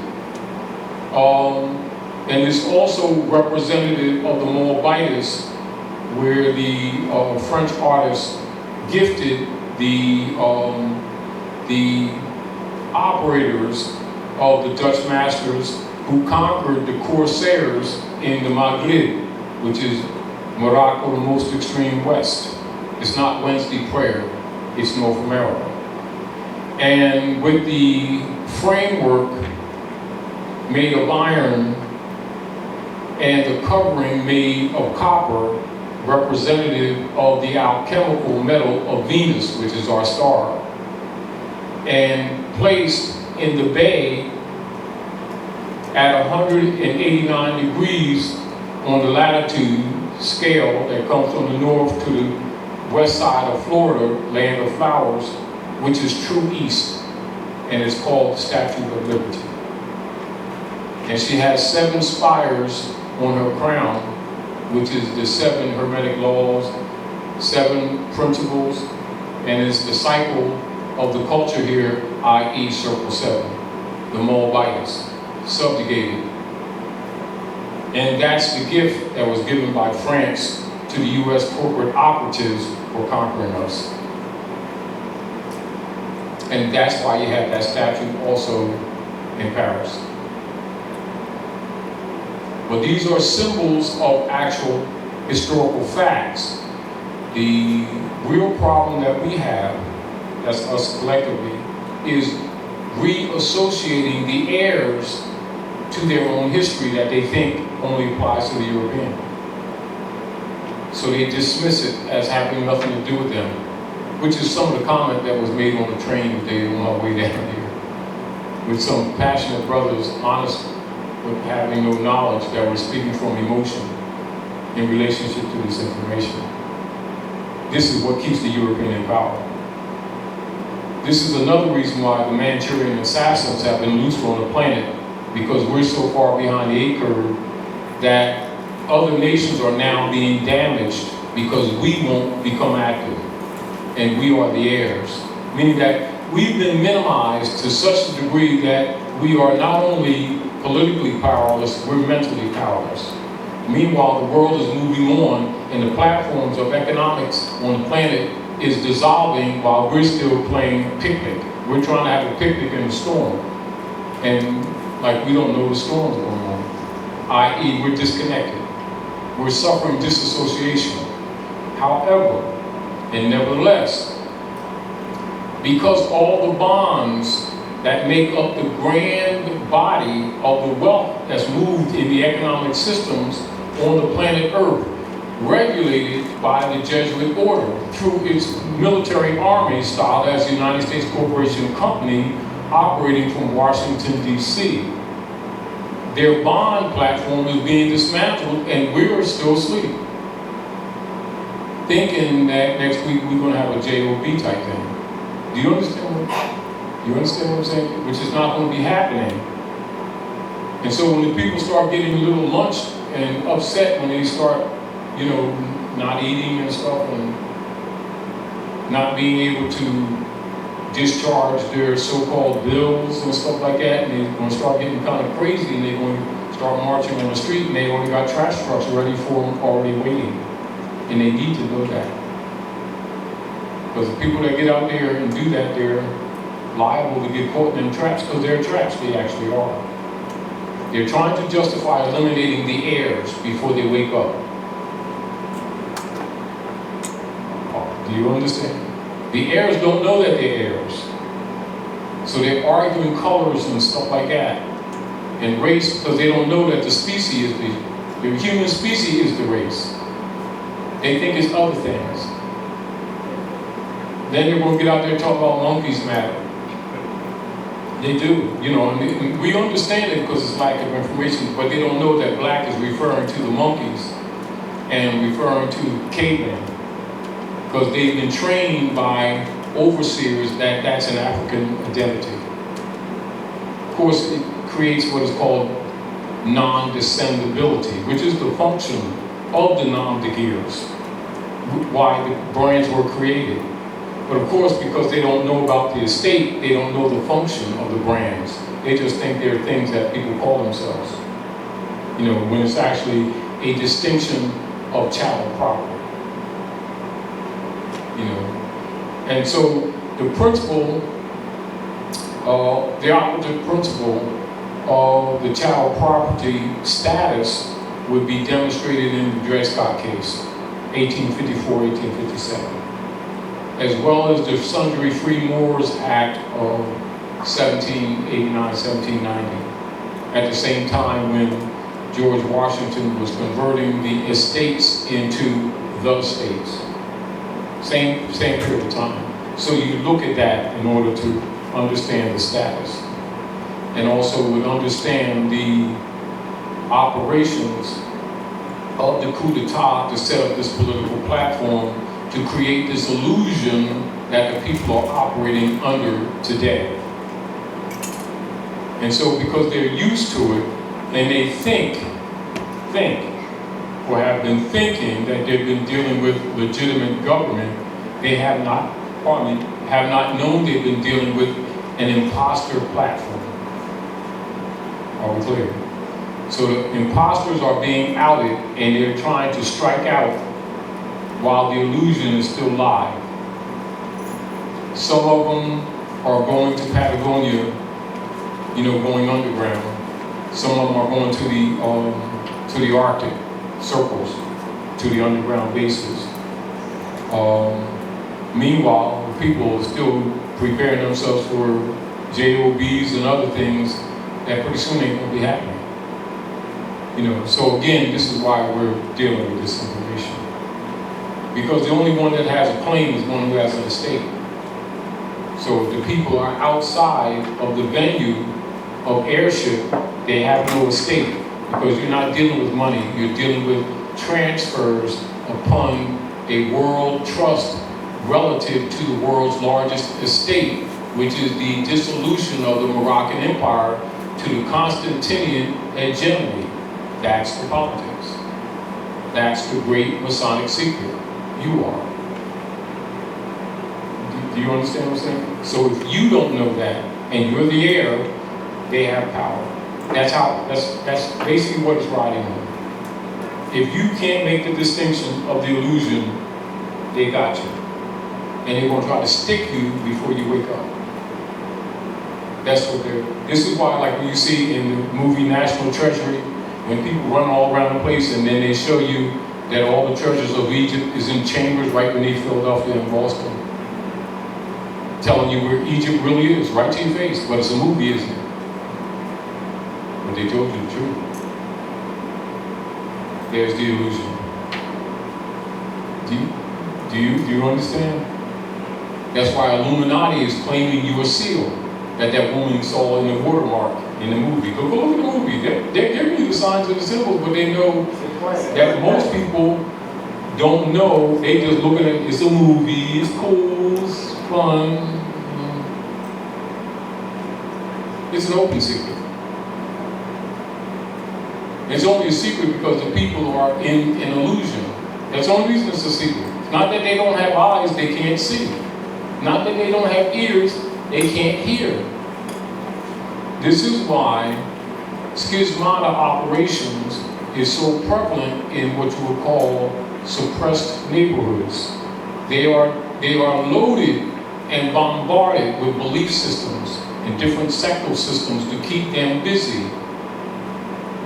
[SPEAKER 1] And it's also representative of the Moabites, where the French artists gifted the operators of the Dutch masters who conquered the Corsairs in the Maghreb, which is Morocco, the most extreme west. It's not Wednesday prayer, it's North America. And with the framework made of iron and the covering made of copper, representative of the alchemical metal of Venus, which is our star, and placed in the bay at 189 degrees on the latitude scale that comes from the north to the west side of Florida, land of flowers, which is true east, and it's called Statue of Liberty. And she has 7 spires on her crown, which is the 7 Hermetic laws, 7 principles, and is the cycle of the culture here, i.e. Circle 7, the Moabites, subjugated. And that's the gift that was given by France to the U.S. corporate operatives for conquering us. And that's why you have that statue also in Paris. But these are symbols of actual historical facts. The real problem that we have, that's us collectively, is reassociating the heirs to their own history that they think only applies to the European. So they dismiss it as having nothing to do with them, which is some of the comment that was made on the train today on our way down here, with some passionate brothers, honest with having no knowledge, that were speaking from emotion in relationship to this information. This is what keeps the European in power. This is another reason why the Manchurian assassins have been loosed on the planet, because we're so far behind the 8 curve that other nations are now being damaged because we won't become active, and we are the heirs. Meaning that we've been minimized to such a degree that we are not only politically powerless, we're mentally powerless. Meanwhile, the world is moving on, and the platforms of economics on the planet is dissolving while we're still playing picnic. We're trying to have a picnic in the storm, and like we don't know the storm's going on, i.e. we're disconnected. We're suffering disassociation. However, and nevertheless, because all the bonds that make up the grand body of the wealth that's moved in the economic systems on the planet Earth, regulated by the Jesuit order through its military army style as the United States Corporation Company operating from Washington, D.C. Their bond platform is being dismantled, and we're still asleep, thinking that next week we're going to have a JOB type thing. Do you understand what I'm saying? Which is not going to be happening. And so when the people start getting a little lunched and upset when they start, not eating and stuff, and not being able to discharge their so-called bills and stuff like that, and they're going to start getting kind of crazy, and they're going to start marching on the street, and they already got trash trucks ready for them, already waiting. And they need to know that. Because the people that get out there and do that, they're liable to get caught in them traps, because they're traps, they actually are. They're trying to justify eliminating the heirs before they wake up. Do you understand? The heirs don't know that they're heirs. So they're arguing colors and stuff like that. And race, because they don't know that the species is the human species is the race. They think it's other things. Then they're going to get out there and talk about monkeys matter. They do, and we understand it because it's lack of information, but they don't know that black is referring to the monkeys and referring to cavemen, because they've been trained by overseers that that's an African identity. Of course, it creates what is called non-descendability, which is the function of the nom de guerres, why the brands were created. But of course, because they don't know about the estate, they don't know the function of the brands. They just think they're things that people call themselves. When it's actually a distinction of chattel property. And so the principle, the opposite principle of the chattel property status would be demonstrated in the Dred Scott case, 1854, 1857. As well as the Sundry Free Moors Act of 1789, 1790. At the same time when George Washington was converting the estates into the states. Same period of time. So you look at that in order to understand the status. And also would understand the operations of the coup d'etat to set up this political platform to create this illusion that the people are operating under today. And so because they're used to it, and they think, or have been thinking that they've been dealing with legitimate government, they have not known they've been dealing with an imposter platform. Are we clear? So the imposters are being outed, and they're trying to strike out while the illusion is still live. Some of them are going to Patagonia, going underground. Some of them are going to the Arctic circles, to the underground bases. Meanwhile, people are still preparing themselves for JOBs and other things that pretty soon ain't gonna be happening. So again, this is why we're dealing with this information. Because the only one that has a claim is one who has an estate. So if the people are outside of the venue of heirship, they have no estate. Because you're not dealing with money, you're dealing with transfers upon a world trust relative to the world's largest estate, which is the dissolution of the Moroccan Empire to the Constantinian hegemony. That's the politics. That's the great Masonic secret. You are. Do you understand what I'm saying? So if you don't know that, and you're the heir, they have power. That's basically what it's riding on. If you can't make the distinction of the illusion, they got you. And they're gonna try to stick you before you wake up. This is why, like when you see in the movie National Treasury, when people run all around the place and then they show you that all the treasures of Egypt is in chambers right beneath Philadelphia and Boston, telling you where Egypt really is, right to your face, but it's a movie, isn't it? But they told you the truth. There's the illusion. Do you understand? That's why Illuminati is claiming you a seal that woman saw in the watermark in the movie. Go look at the movie. They're giving you the signs and the symbols, but they know that most people don't know. They just looking at it's a movie, it's cool, it's fun. It's an open secret. It's only a secret because the people are in an illusion. That's the only reason it's a secret. It's not that they don't have eyes, they can't see. Not that they don't have ears, they can't hear. This is why schismata operations is so prevalent in what you would call suppressed neighborhoods. They are loaded and bombarded with belief systems and different sectal systems to keep them busy.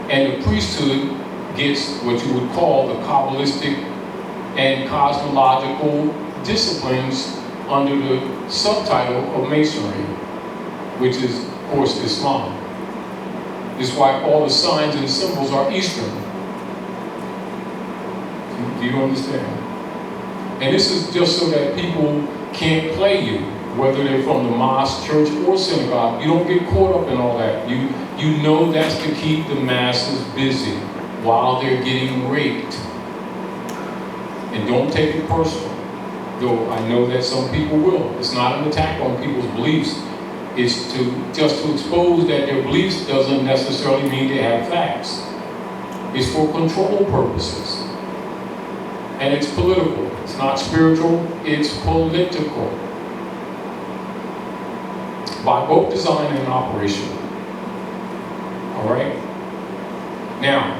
[SPEAKER 1] And the priesthood gets what you would call the Kabbalistic and cosmological disciplines under the subtitle of Masonry, which is, of course, Islam. This is why all the signs and symbols are Eastern. Do you understand? And this is just so that people can't play you, whether they're from the mosque, church, or synagogue. You don't get caught up in all that. You know that's to keep the masses busy while they're getting raped. And don't take it personal. Though I know that some people will. It's not an attack on people's beliefs. It's just to expose that their beliefs doesn't necessarily mean they have facts. It's for control purposes. And it's political. It's not spiritual, it's political. By both design and operation. All right? Now,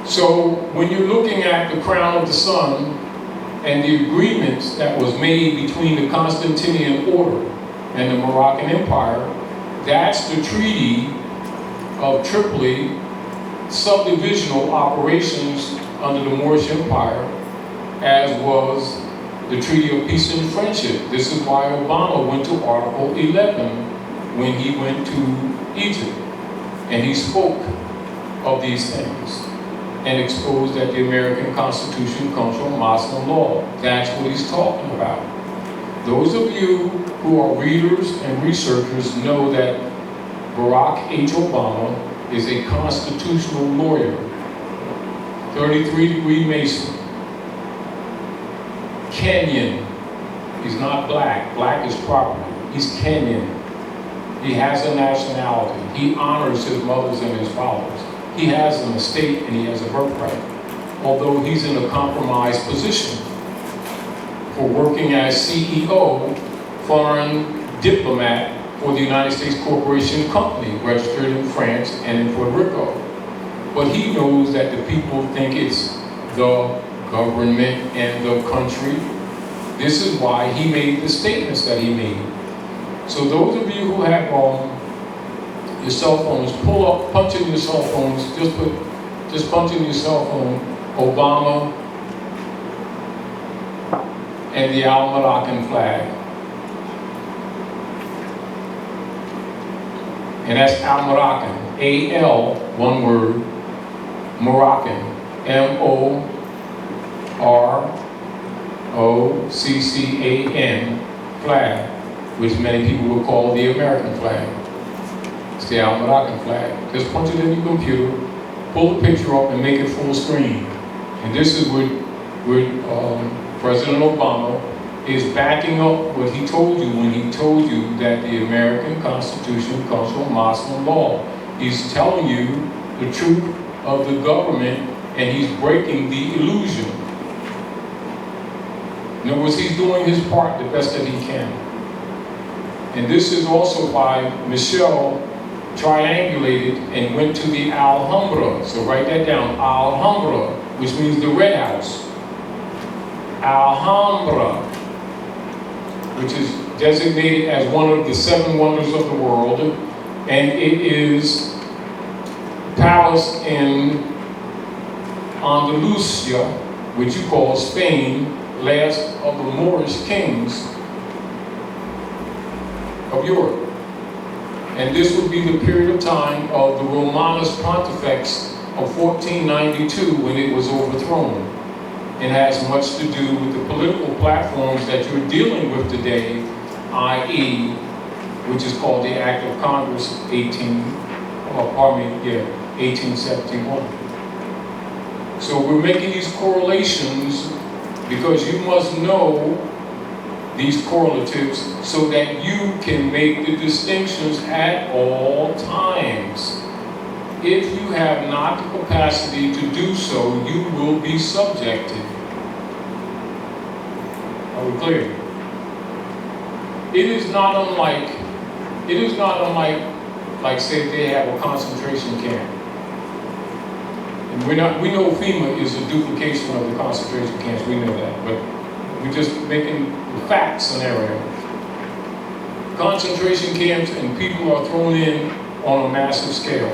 [SPEAKER 1] so when you're looking at the crown of the sun and the agreements that was made between the Constantinian order and the Moroccan Empire, that's the Treaty of Tripoli, subdivisional operations under the Moorish Empire, as was the Treaty of Peace and Friendship. This is why Obama went to Article 11 when he went to Egypt. And he spoke of these things and exposed that the American Constitution comes from Muslim law. That's what he's talking about. Those of you who are readers and researchers know that Barack H. Obama is a constitutional lawyer, 33-degree Mason, Kenyan. He's not black. Black is property. He's Kenyan. He has a nationality. He honors his mothers and his fathers. He has an estate and he has a birthright, although he's in a compromised position for working as CEO, foreign diplomat for the United States Corporation Company, registered in France and in Puerto Rico. But he knows that the people think it's the government and the country. This is why he made the statements that he made. So those of you who have your cell phones, pull up, punch in your cell phones, just punch in your cell phone, Obama and the Al-Moroccan flag. and that's Al-Moroccan. A-L, one word, Moroccan. M-O-R-O-C-C-A-N, flag, which many people would call the American flag. It's the Al-Moroccan flag. Just punch it in your computer, pull the picture up and make it full screen. And this is where President Obama is backing up what he told you when he told you that the American Constitution comes from Muslim law. He's telling you the truth of the government, and he's breaking the illusion. In other words, he's doing his part the best that he can. And this is also why Michelle triangulated and went to the Alhambra. So write that down, Alhambra, which means the Red House. Alhambra, which is designated as one of the 7 wonders of the world, and it is palace in Andalusia, which you call Spain, last of the Moorish kings of Europe. And this would be the period of time of the Romanus Pontifex of 1492 when it was overthrown. It has much to do with the political platforms that you're dealing with today, i.e., which is called the Act of Congress 1871. So we're making these correlations because you must know these correlatives so that you can make the distinctions at all times. If you have not the capacity to do so, you will be subjected. Are we clear? It is not unlike, like say they have a concentration camp. And we know FEMA is a duplication of the concentration camps, we know that, but we're just making the fact scenario. Concentration camps and people are thrown in on a massive scale.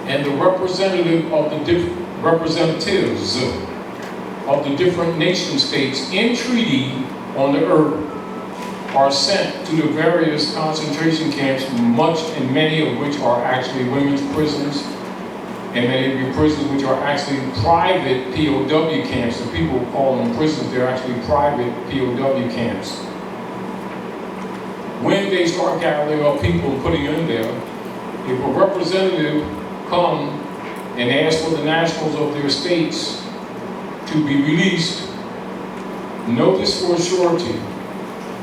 [SPEAKER 1] And the representatives of the different nation states in treaty on the earth are sent to the various concentration camps, many of which are actually women's prisons, and many of your prisons which are actually private POW camps. So people call them prisons, they're actually private POW camps. When they start gathering up people and putting in there, if a representative come and ask for the nationals of their states to be released, know this for a surety.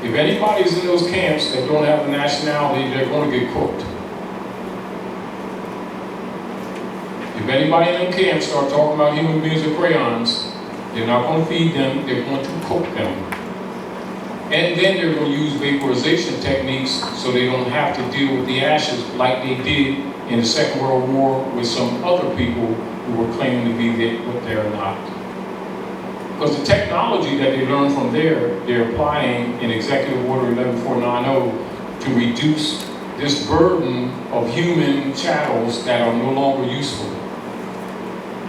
[SPEAKER 1] If anybody's in those camps that don't have a nationality, they're going to get cooked. If anybody in them camps start talking about human beings or crayons, they're not going to feed them, they're going to cook them. And then they're going to use vaporization techniques so they don't have to deal with the ashes like they did in the Second World War with some other people who were claiming to be what they're not. Because the technology that they learned from there, they're applying in Executive Order 11490 to reduce this burden of human chattels that are no longer useful,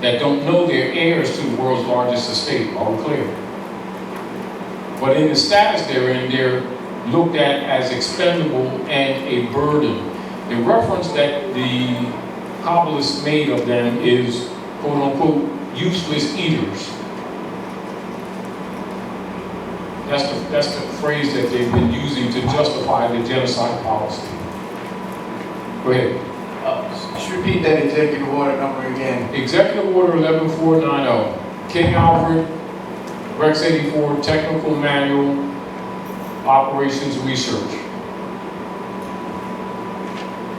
[SPEAKER 1] that don't know they're heirs to the world's largest estate. Are we clear? But in the status they're in, they're looked at as expendable and a burden. The reference that the Kabbalists made of them is, quote unquote, useless eaters. That's the phrase that they've been using to justify the genocide policy. Go ahead.
[SPEAKER 4] Just repeat that executive order number again.
[SPEAKER 1] Executive Order 11490. King Alfred, Rex 84, Technical Manual, Operations Research.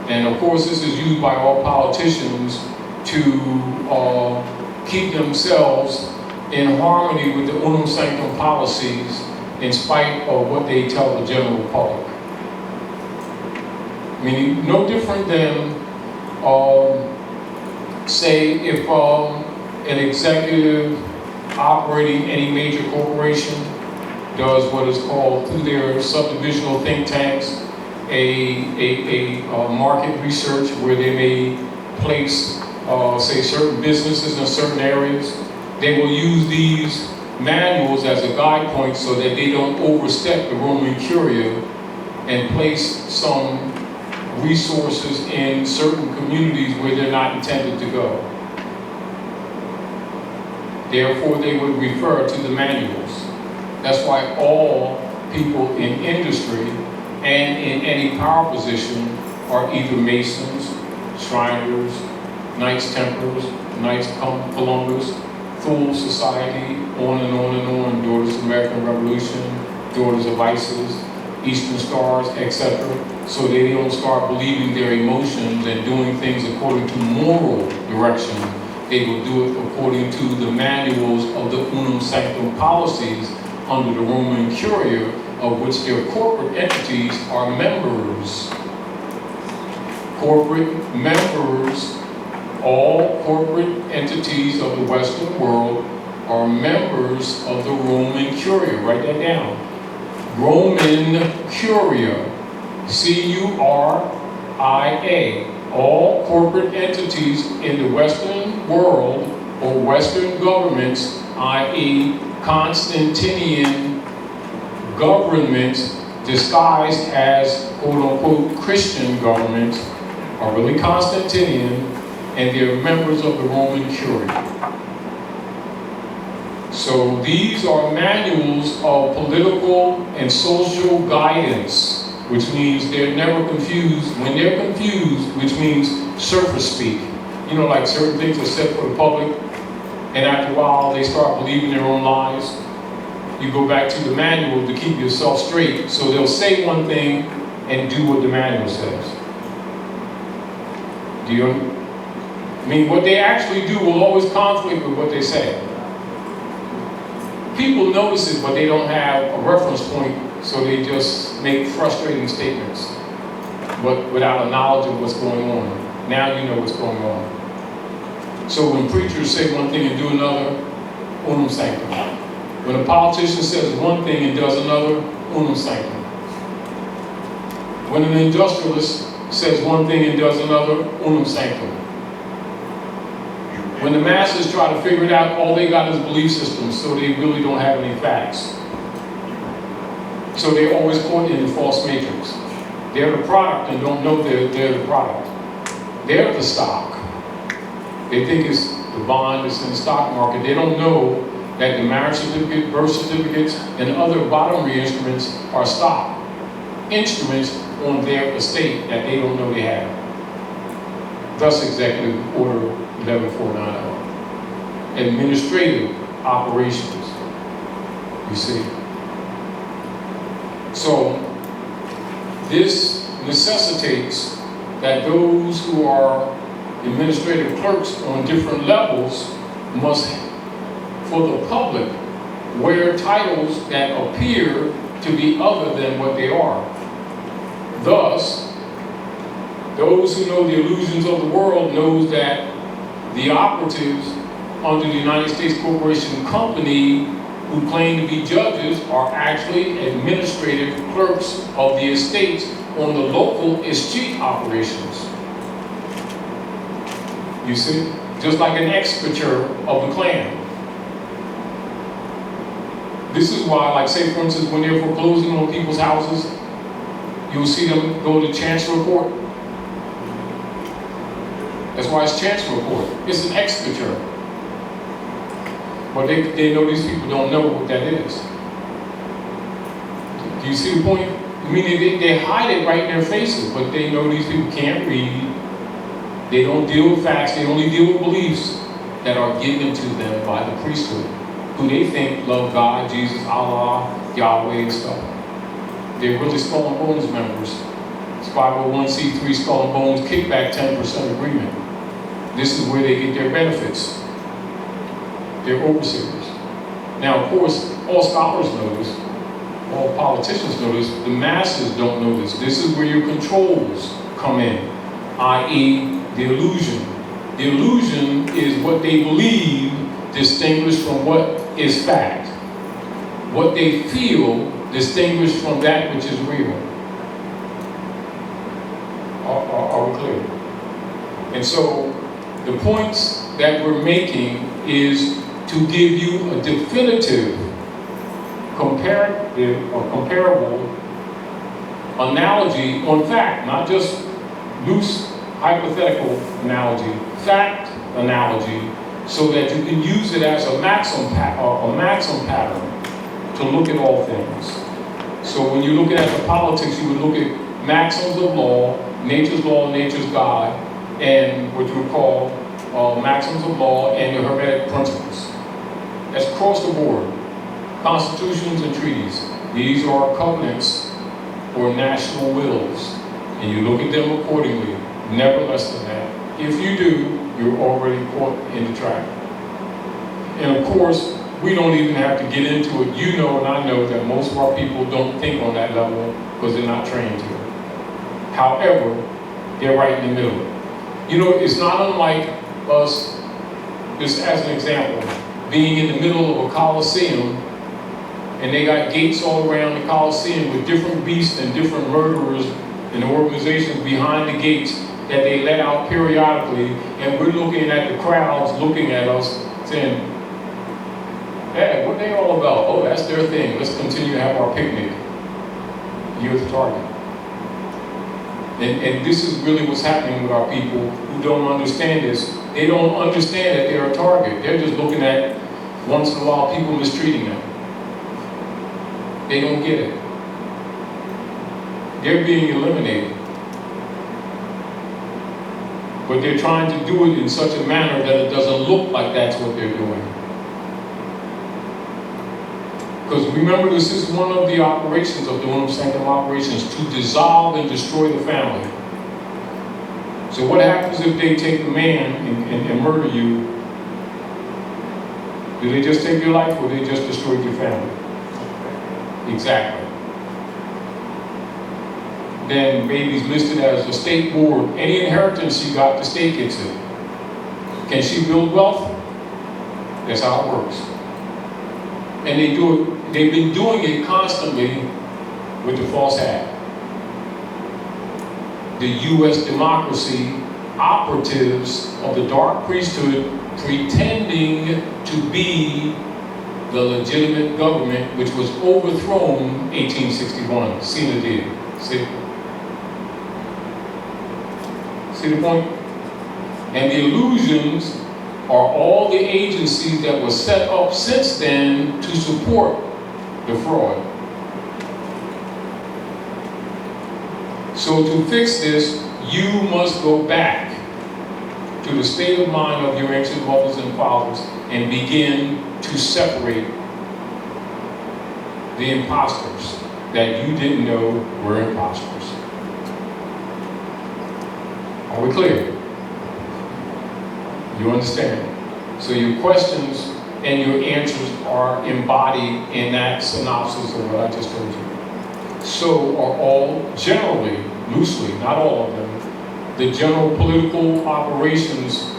[SPEAKER 1] And of course, this is used by all politicians to keep themselves in harmony with the unum sanctum policies in spite of what they tell the general public. Meaning, no different than, say, if an executive operating any major corporation does what is called, through their subdivisional think tanks, a market research where they may place, say, certain businesses in certain areas. They will use these manuals as a guide point so that they don't overstep the Roman Curia and place some resources in certain communities where they're not intended to go. Therefore, they would refer to the manuals. That's why all people in industry and in any power position are either Masons, Shriners, Knights Templars, Knights Columbus, Thule Society, on and on and on, Daughters of the American Revolution, Daughters of ISIS, Eastern Stars, etc. So they don't start believing their emotions and doing things according to moral direction. They will do it according to the manuals of the Unum Sanctum policies under the Roman Curia, of which their corporate entities are members. Corporate members, all corporate entities of the Western world are members of the Roman Curia. Write that down. Roman Curia, C-U-R-I-A. All corporate entities in the Western world or Western governments, i.e. Constantinian governments disguised as quote-unquote Christian governments, are really Constantinian, and they're members of the Roman Curia. So these are manuals of political and social guidance, which means they're never confused. When they're confused, which means surface speak, you know, like certain things are said for the public, and after a while they start believing their own lies. You go back to the manual to keep yourself straight. So they'll say one thing and do what the manual says. Do you? I mean, what they actually do will always conflict with what they say. People notice it, but they don't have a reference point, so they just make frustrating statements, but without a knowledge of what's going on. Now you know what's going on. So when preachers say one thing and do another, unum sanctum. When a politician says one thing and does another, unum sanctum. When an industrialist says one thing and does another, unum sanctum. When the masses try to figure it out, all they got is belief systems, so they really don't have any facts. So they're always caught in the false matrix. They're the product and don't know they're the product. They're the stock. They think it's the bond that's in the stock market. They don't know that the marriage certificate, birth certificates, and other bottomry instruments are stock instruments on their estate that they don't know they have. Thus, Executive Order 11490. Administrative operations, you see. So, this necessitates that those who are administrative clerks on different levels must, for the public, wear titles that appear to be other than what they are. Thus, those who know the illusions of the world knows that the operatives under the United States Corporation Company who claim to be judges are actually administrative clerks of the estates on the local estate operations. You see? Just like an executor of the clan. This is why, like say for instance, when they're foreclosing on people's houses, you'll see them go to Chancellor Court. That's why it's Chancellor Court. It's an executor. But they know these people don't know what that is. Do you see the point? I mean, they hide it right in their faces, but they know these people can't read. They don't deal with facts. They only deal with beliefs that are given to them by the priesthood, who they think love God, Jesus, Allah, Yahweh, and stuff. They're really Skull and Bones members. It's 501c3 Skull and Bones kickback 10% agreement. This is where they get their benefits. They're overseers. Now, of course, all scholars know this. All politicians know this. The masses don't know this. This is where your controls come in, i.e. the illusion. The illusion is what they believe distinguished from what is fact. What they feel distinguished from that which is real. Are we clear? And so the points that we're making is to give you a definitive, comparative or comparable analogy on fact, not just loose hypothetical analogy, fact analogy, so that you can use it as a maxim pattern to look at all things. So when you're looking at the politics, you would look at maxims of law, nature's God, and what you would call maxims of law and your hermetic principles. That's across the board. Constitutions and treaties. These are covenants or national wills, and you look at them accordingly, never less than that. If you do, you're already caught in the trap. And of course, we don't even have to get into it. You know and I know that most of our people don't think on that level because they're not trained to it. However, they're right in the middle. You know, it's not unlike us, just as an example, being in the middle of a coliseum, and they got gates all around the coliseum with different beasts and different murderers and organizations behind the gates that they let out periodically, and we're looking at the crowds looking at us saying, hey, what are they all about? Oh, that's their thing. Let's continue to have our picnic. You're the target. And this is really what's happening with our people who don't understand this. They don't understand that they're a target. They're just looking at, once in a while, people mistreating them. They don't get it. They're being eliminated. But they're trying to do it in such a manner that it doesn't look like that's what they're doing. Because remember, this is one of the operations of the Sanctum operations, to dissolve and destroy the family. So what happens if they take the man and murder you? Do they just take your life, or they just destroy your family? Exactly. Then baby's listed as a state board. Any inheritance she got, the state gets it. Can she build wealth? That's how it works. And they do it. They've been doing it constantly with the false hat. The U.S. democracy operatives of the dark priesthood pretending to be the legitimate government, which was overthrown 1861. Cena did. See the point? And the illusions are all the agencies that were set up since then to support the fraud. So to fix this, you must go back to the state of mind of your ancient mothers and fathers and begin to separate the imposters that you didn't know were imposters. Are we clear? You understand? So your questions and your answers are embodied in that synopsis of what I just told you. So are all generally, loosely, not all of them, the general political operations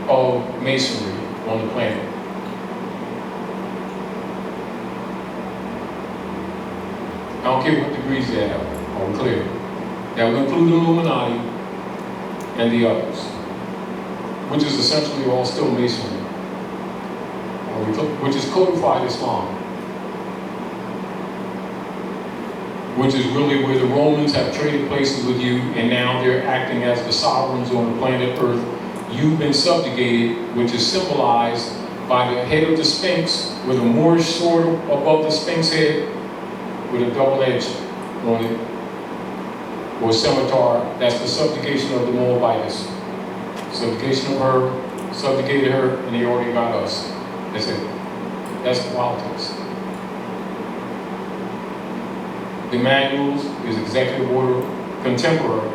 [SPEAKER 1] of Masonry on the planet. I don't care what degrees they have. Are we clear? That will include the Illuminati and the others, which is essentially all still Masonry, which is codified Islam, which is really where the Romans have traded places with you, and now they're acting as the sovereigns on the planet Earth. You've been subjugated, which is symbolized by the head of the Sphinx, with a Moorish sword above the Sphinx head, with a double edge on it, or scimitar. That's the subjugation of the Moabites. Subjugation of her, subjugated her, and they already got us. That's it. That's politics. The manuals is Executive Order Contemporary.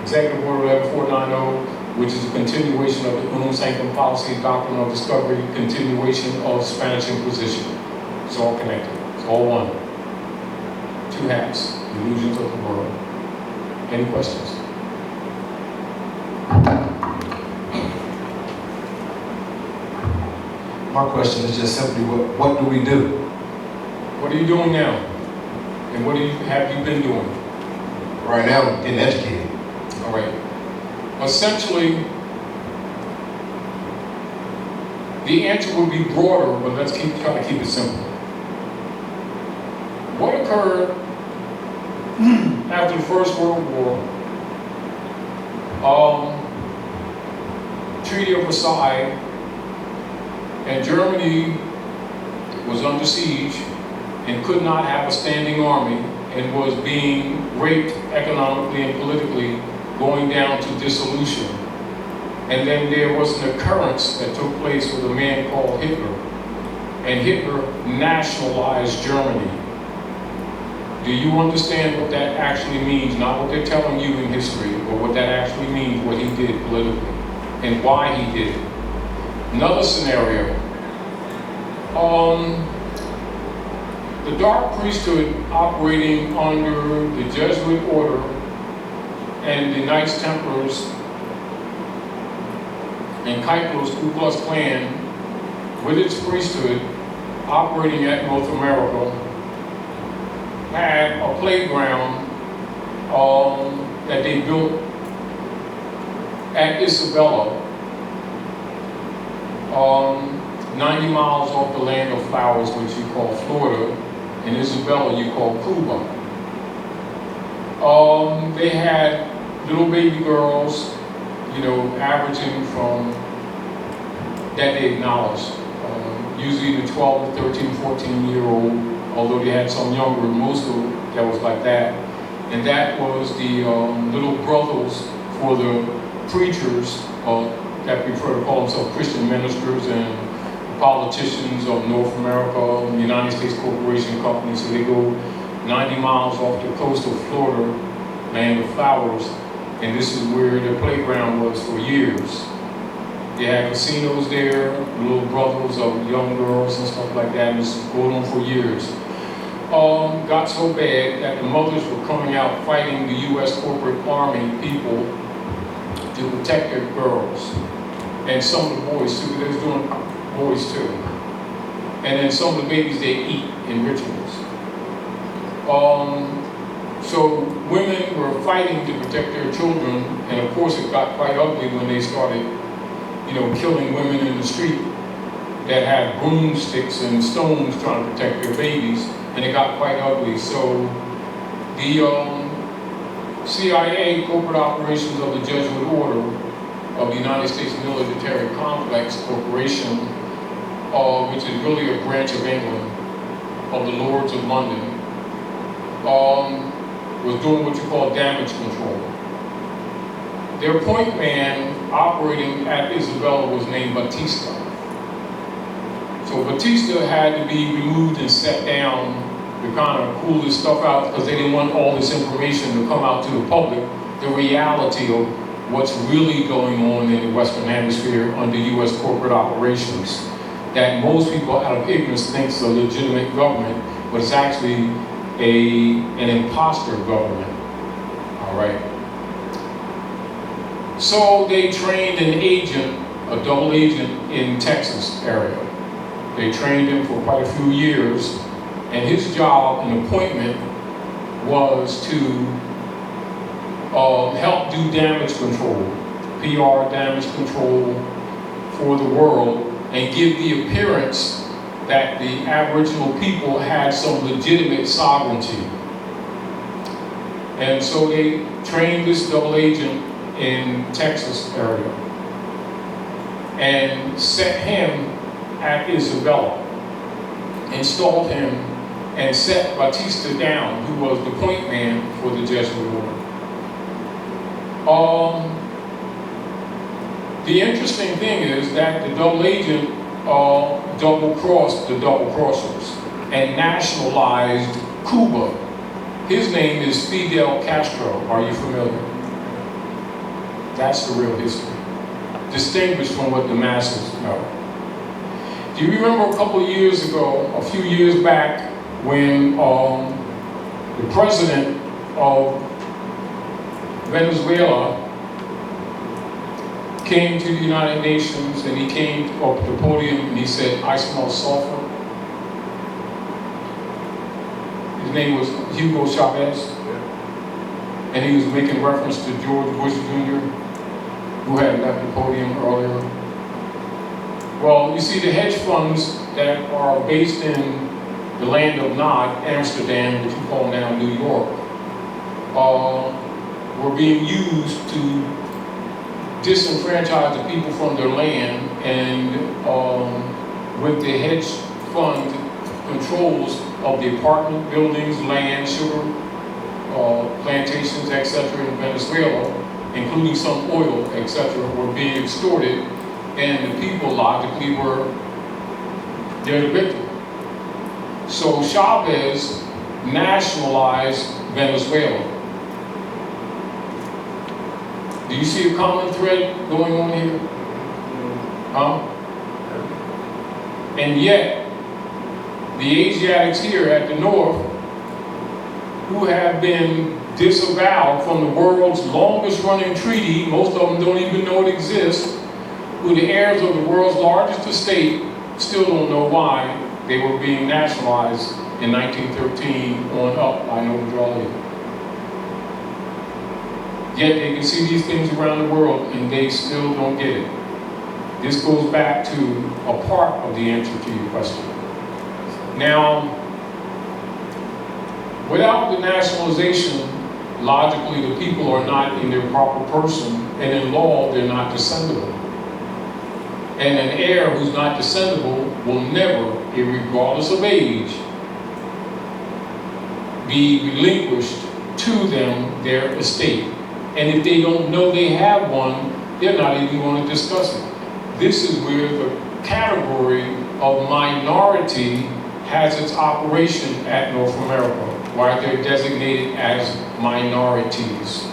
[SPEAKER 1] Executive Order 11490, which is a continuation of the Unum Sanctum Policy, Doctrine of Discovery, continuation of Spanish Inquisition. It's all connected. It's all one. Two hats, the illusions of the world. Any questions?
[SPEAKER 4] My question is just simply, what do we do?
[SPEAKER 1] What are you doing now? And what have you been doing?
[SPEAKER 4] Right now, I'm getting educated.
[SPEAKER 1] All right. Essentially, the answer would be broader, but let's try to keep it simple. What occurred after the First World War Treaty of Versailles, and Germany was under siege and could not have a standing army and was being raped economically and politically, going down to dissolution. And then there was an occurrence that took place with a man called Hitler, and Hitler nationalized Germany. Do you understand what that actually means? Not what they're telling you in history, but what that actually means, what he did politically, and why he did it. Another scenario, the dark priesthood operating under the Jesuit order and the Knights Templars and Keitel's Ku Klux Klan, with its priesthood operating at North America, had a playground that they built at Isabella, 90 miles off the land of flowers, which you call Florida, and Isabella you call Cuba. They had little baby girls, averaging from, that they acknowledged, usually the 12 to 13, 14-year-old, although they had some younger, most of that was like that. And that was the little brothers for the preachers that prefer to call themselves Christian ministers and politicians of North America, the United States Corporation Company. So they go 90 miles off the coast of Florida, land of flowers, and this is where their playground was for years. They had casinos there, little brothers of young girls and stuff like that, and this was going on for years. Got so bad that the mothers were coming out fighting the U.S. corporate army people to protect their girls. And some of the boys too, they was doing boys too. And then some of the babies they eat in rituals. So women were fighting to protect their children, and of course it got quite ugly when they started, killing women in the street that had broomsticks and stones trying to protect their babies, and it got quite ugly. So the CIA, corporate operations of the Jesuit order of the United States Military Complex Corporation, which is really a branch of England, of the Lords of London, was doing what you call damage control. Their point man operating at Isabella was named Batista. So Batista had to be removed and set down to kind of cool this stuff out, because they didn't want all this information to come out to the public, the reality of what's really going on in the Western Hemisphere under U.S. corporate operations, that most people out of ignorance thinks a legitimate government, but it's actually an imposter government. All right. So they trained an agent, a double agent in Texas area. They trained him for quite a few years, and his job and appointment was to help do damage control, PR damage control for the world, and give the appearance that the Aboriginal people had some legitimate sovereignty. And so they trained this double agent in Texas area and set him at Isabella, installed him, and set Batista down, who was the point man for the Jesuit order. The interesting thing is that the double agent double-crossed the double-crossers and nationalized Cuba. His name is Fidel Castro. Are you familiar? That's the real history, distinguished from what the masses know. Do you remember a couple of years ago, a few years back, when the president of Venezuela came to the United Nations, and he came up to the podium and he said, "I smell sulfur"? His name was Hugo Chavez, and he was making reference to George Bush Jr., who had left the podium earlier. Well, you see, the hedge funds that are based in the land of Nod, Amsterdam, which you call now New York, were being used to disenfranchise the people from their land, and with the hedge fund controls of the apartment buildings, land, sugar plantations, etc. in Venezuela, including some oil, etc., were being extorted, and the people logically they're the victim. So Chavez nationalized Venezuela. Do you see a common thread going on here? Huh? And yet, the Asiatics here at the north, who have been disavowed from the world's longest running treaty, most of them don't even know it exists, who the heirs of the world's largest estate still don't know why they were being nationalized in 1913 on up by no duality. Yet they can see these things around the world and they still don't get it. This goes back to a part of the answer to your question. Now, without the nationalization, logically the people are not in their proper person, and in law they're not descendable. And an heir who's not descendable will never, regardless of age, be relinquished to them their estate. And if they don't know they have one, they're not even going to discuss it. This is where the category of minority has its operation at North America, why they're designated as minorities.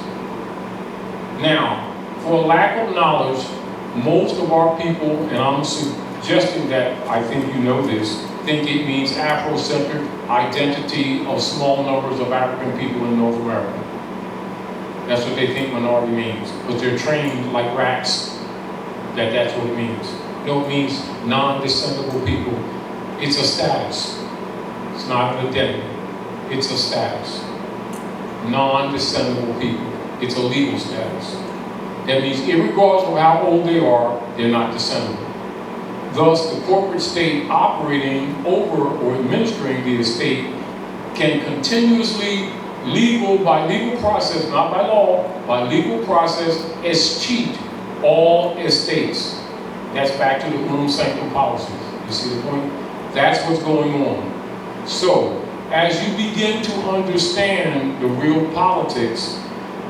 [SPEAKER 1] Now, for lack of knowledge, most of our people, and I'm suggesting that I think you know this, think it means Afrocentric identity of small numbers of African people in North America. That's what they think minority means, because they're trained like rats that that's what it means. No, it means non-descendable people. It's a status. It's not an identity. It's a status. Non-descendable people. It's a legal status. That means regardless of how old they are, they're not descendable. Thus, the corporate state operating over or administering the estate can continuously by legal process, not by law, by legal process, escheat all estates. That's back to the sanctum policies. You see the point? That's what's going on. So, as you begin to understand the real politics,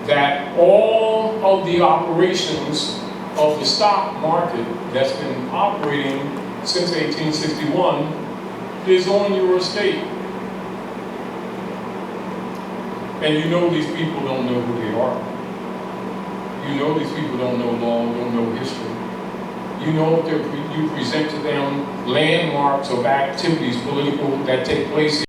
[SPEAKER 1] that all of the operations of the stock market that's been operating since 1861 is on your estate. And you know these people don't know who they are. You know these people don't know law, don't know history. You know if you present to them landmarks of activities, political, that take place.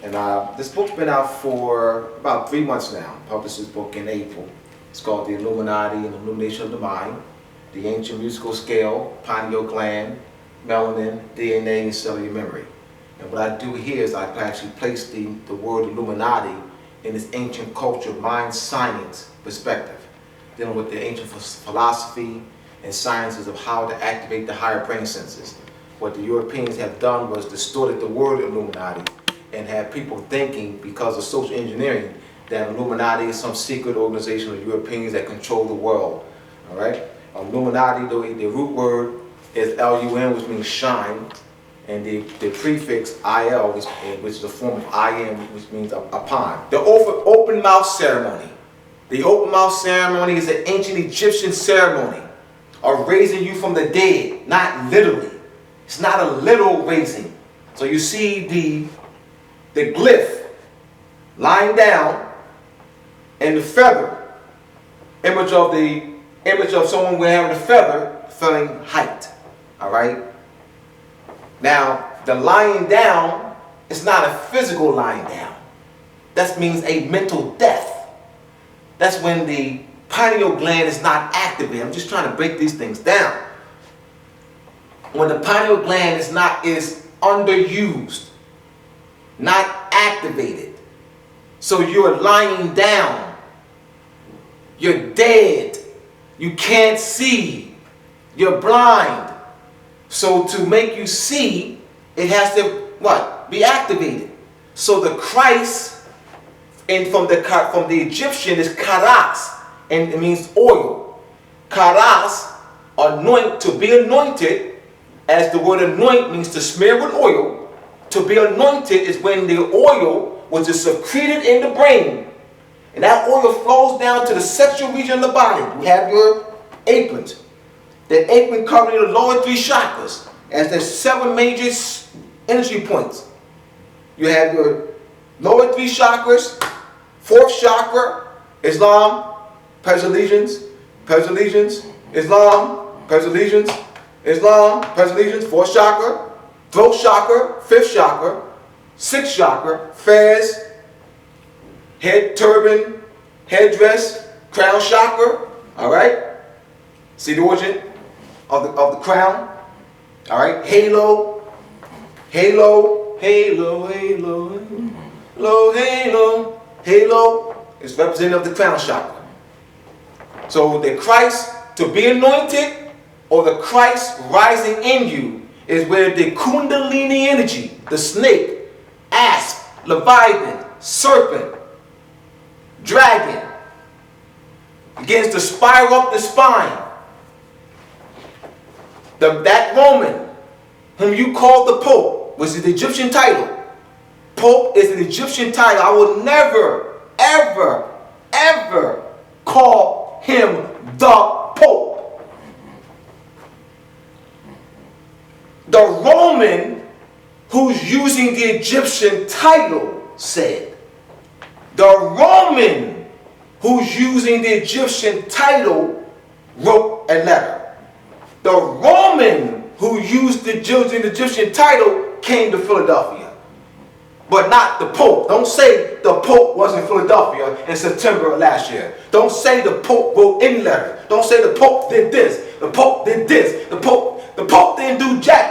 [SPEAKER 5] And this book's been out for about 3 months now. Published this book in April. It's called The Illuminati and Illumination of the Mind, The Ancient Musical Scale, Pineal Gland, Melanin, DNA, and Cellular Memory. And what I do here is I actually place the word Illuminati in this ancient culture, mind, science perspective, dealing with the ancient philosophy and sciences of how to activate the higher brain senses. What the Europeans have done was distorted the word Illuminati and have people thinking, because of social engineering, that Illuminati is some secret organization of Europeans that control the world. All right? Illuminati, the root word is L-U-N, which means shine, and the prefix I-L, which is a form of I-N, which means upon. The open mouth ceremony. The open mouth ceremony is an ancient Egyptian ceremony of raising you from the dead, not literally. It's not a literal raising. So you see the glyph lying down, and the feather, image of someone wearing a feather, filling height. All right. Now, the lying down is not a physical lying down. That means a mental death. That's when the pineal gland is not activated. I'm just trying to break these things down. When the pineal gland is underused, not activated. So you're lying down. You're dead. You can't see. You're blind. So to make you see, it has to, what? Be activated. So the Christ, and from the Egyptian is karas, and it means oil. Karas, anoint, to be anointed, as the word anoint means to smear with oil. To be anointed is when the oil was secreted in the brain. And that oil flows down to the sexual region of the body. You have your aprons. The apron covering the lower 3 chakras, as there's 7 major energy points. You have your lower 3 chakras, 4th chakra, Islam, pledge allegiance, Islam, pledge allegiance, Islam, pledge allegiance, 4th chakra, throat chakra, 5th chakra, 6th chakra, fez, head turban, headdress, crown chakra, all right? See the origin of the crown, all right? Halo, halo, halo, halo, halo, halo, halo is representative of the crown chakra. So the Christ, to be anointed, or the Christ rising in you, is where the Kundalini energy, the snake, asp, leviathan, serpent, dragon, begins to spiral up the spine. That Roman, whom you called the Pope, was the Egyptian title. Pope is an Egyptian title. I will never, ever, ever call him the Pope. The Roman who's using the Egyptian title said. The Roman who's using the Egyptian title wrote a letter. The Roman who used the Egyptian title came to Philadelphia. But not the Pope. Don't say the Pope was in Philadelphia in September of last year. Don't say the Pope wrote any letter. Don't say the Pope did this. The Pope did this. The Pope didn't do jack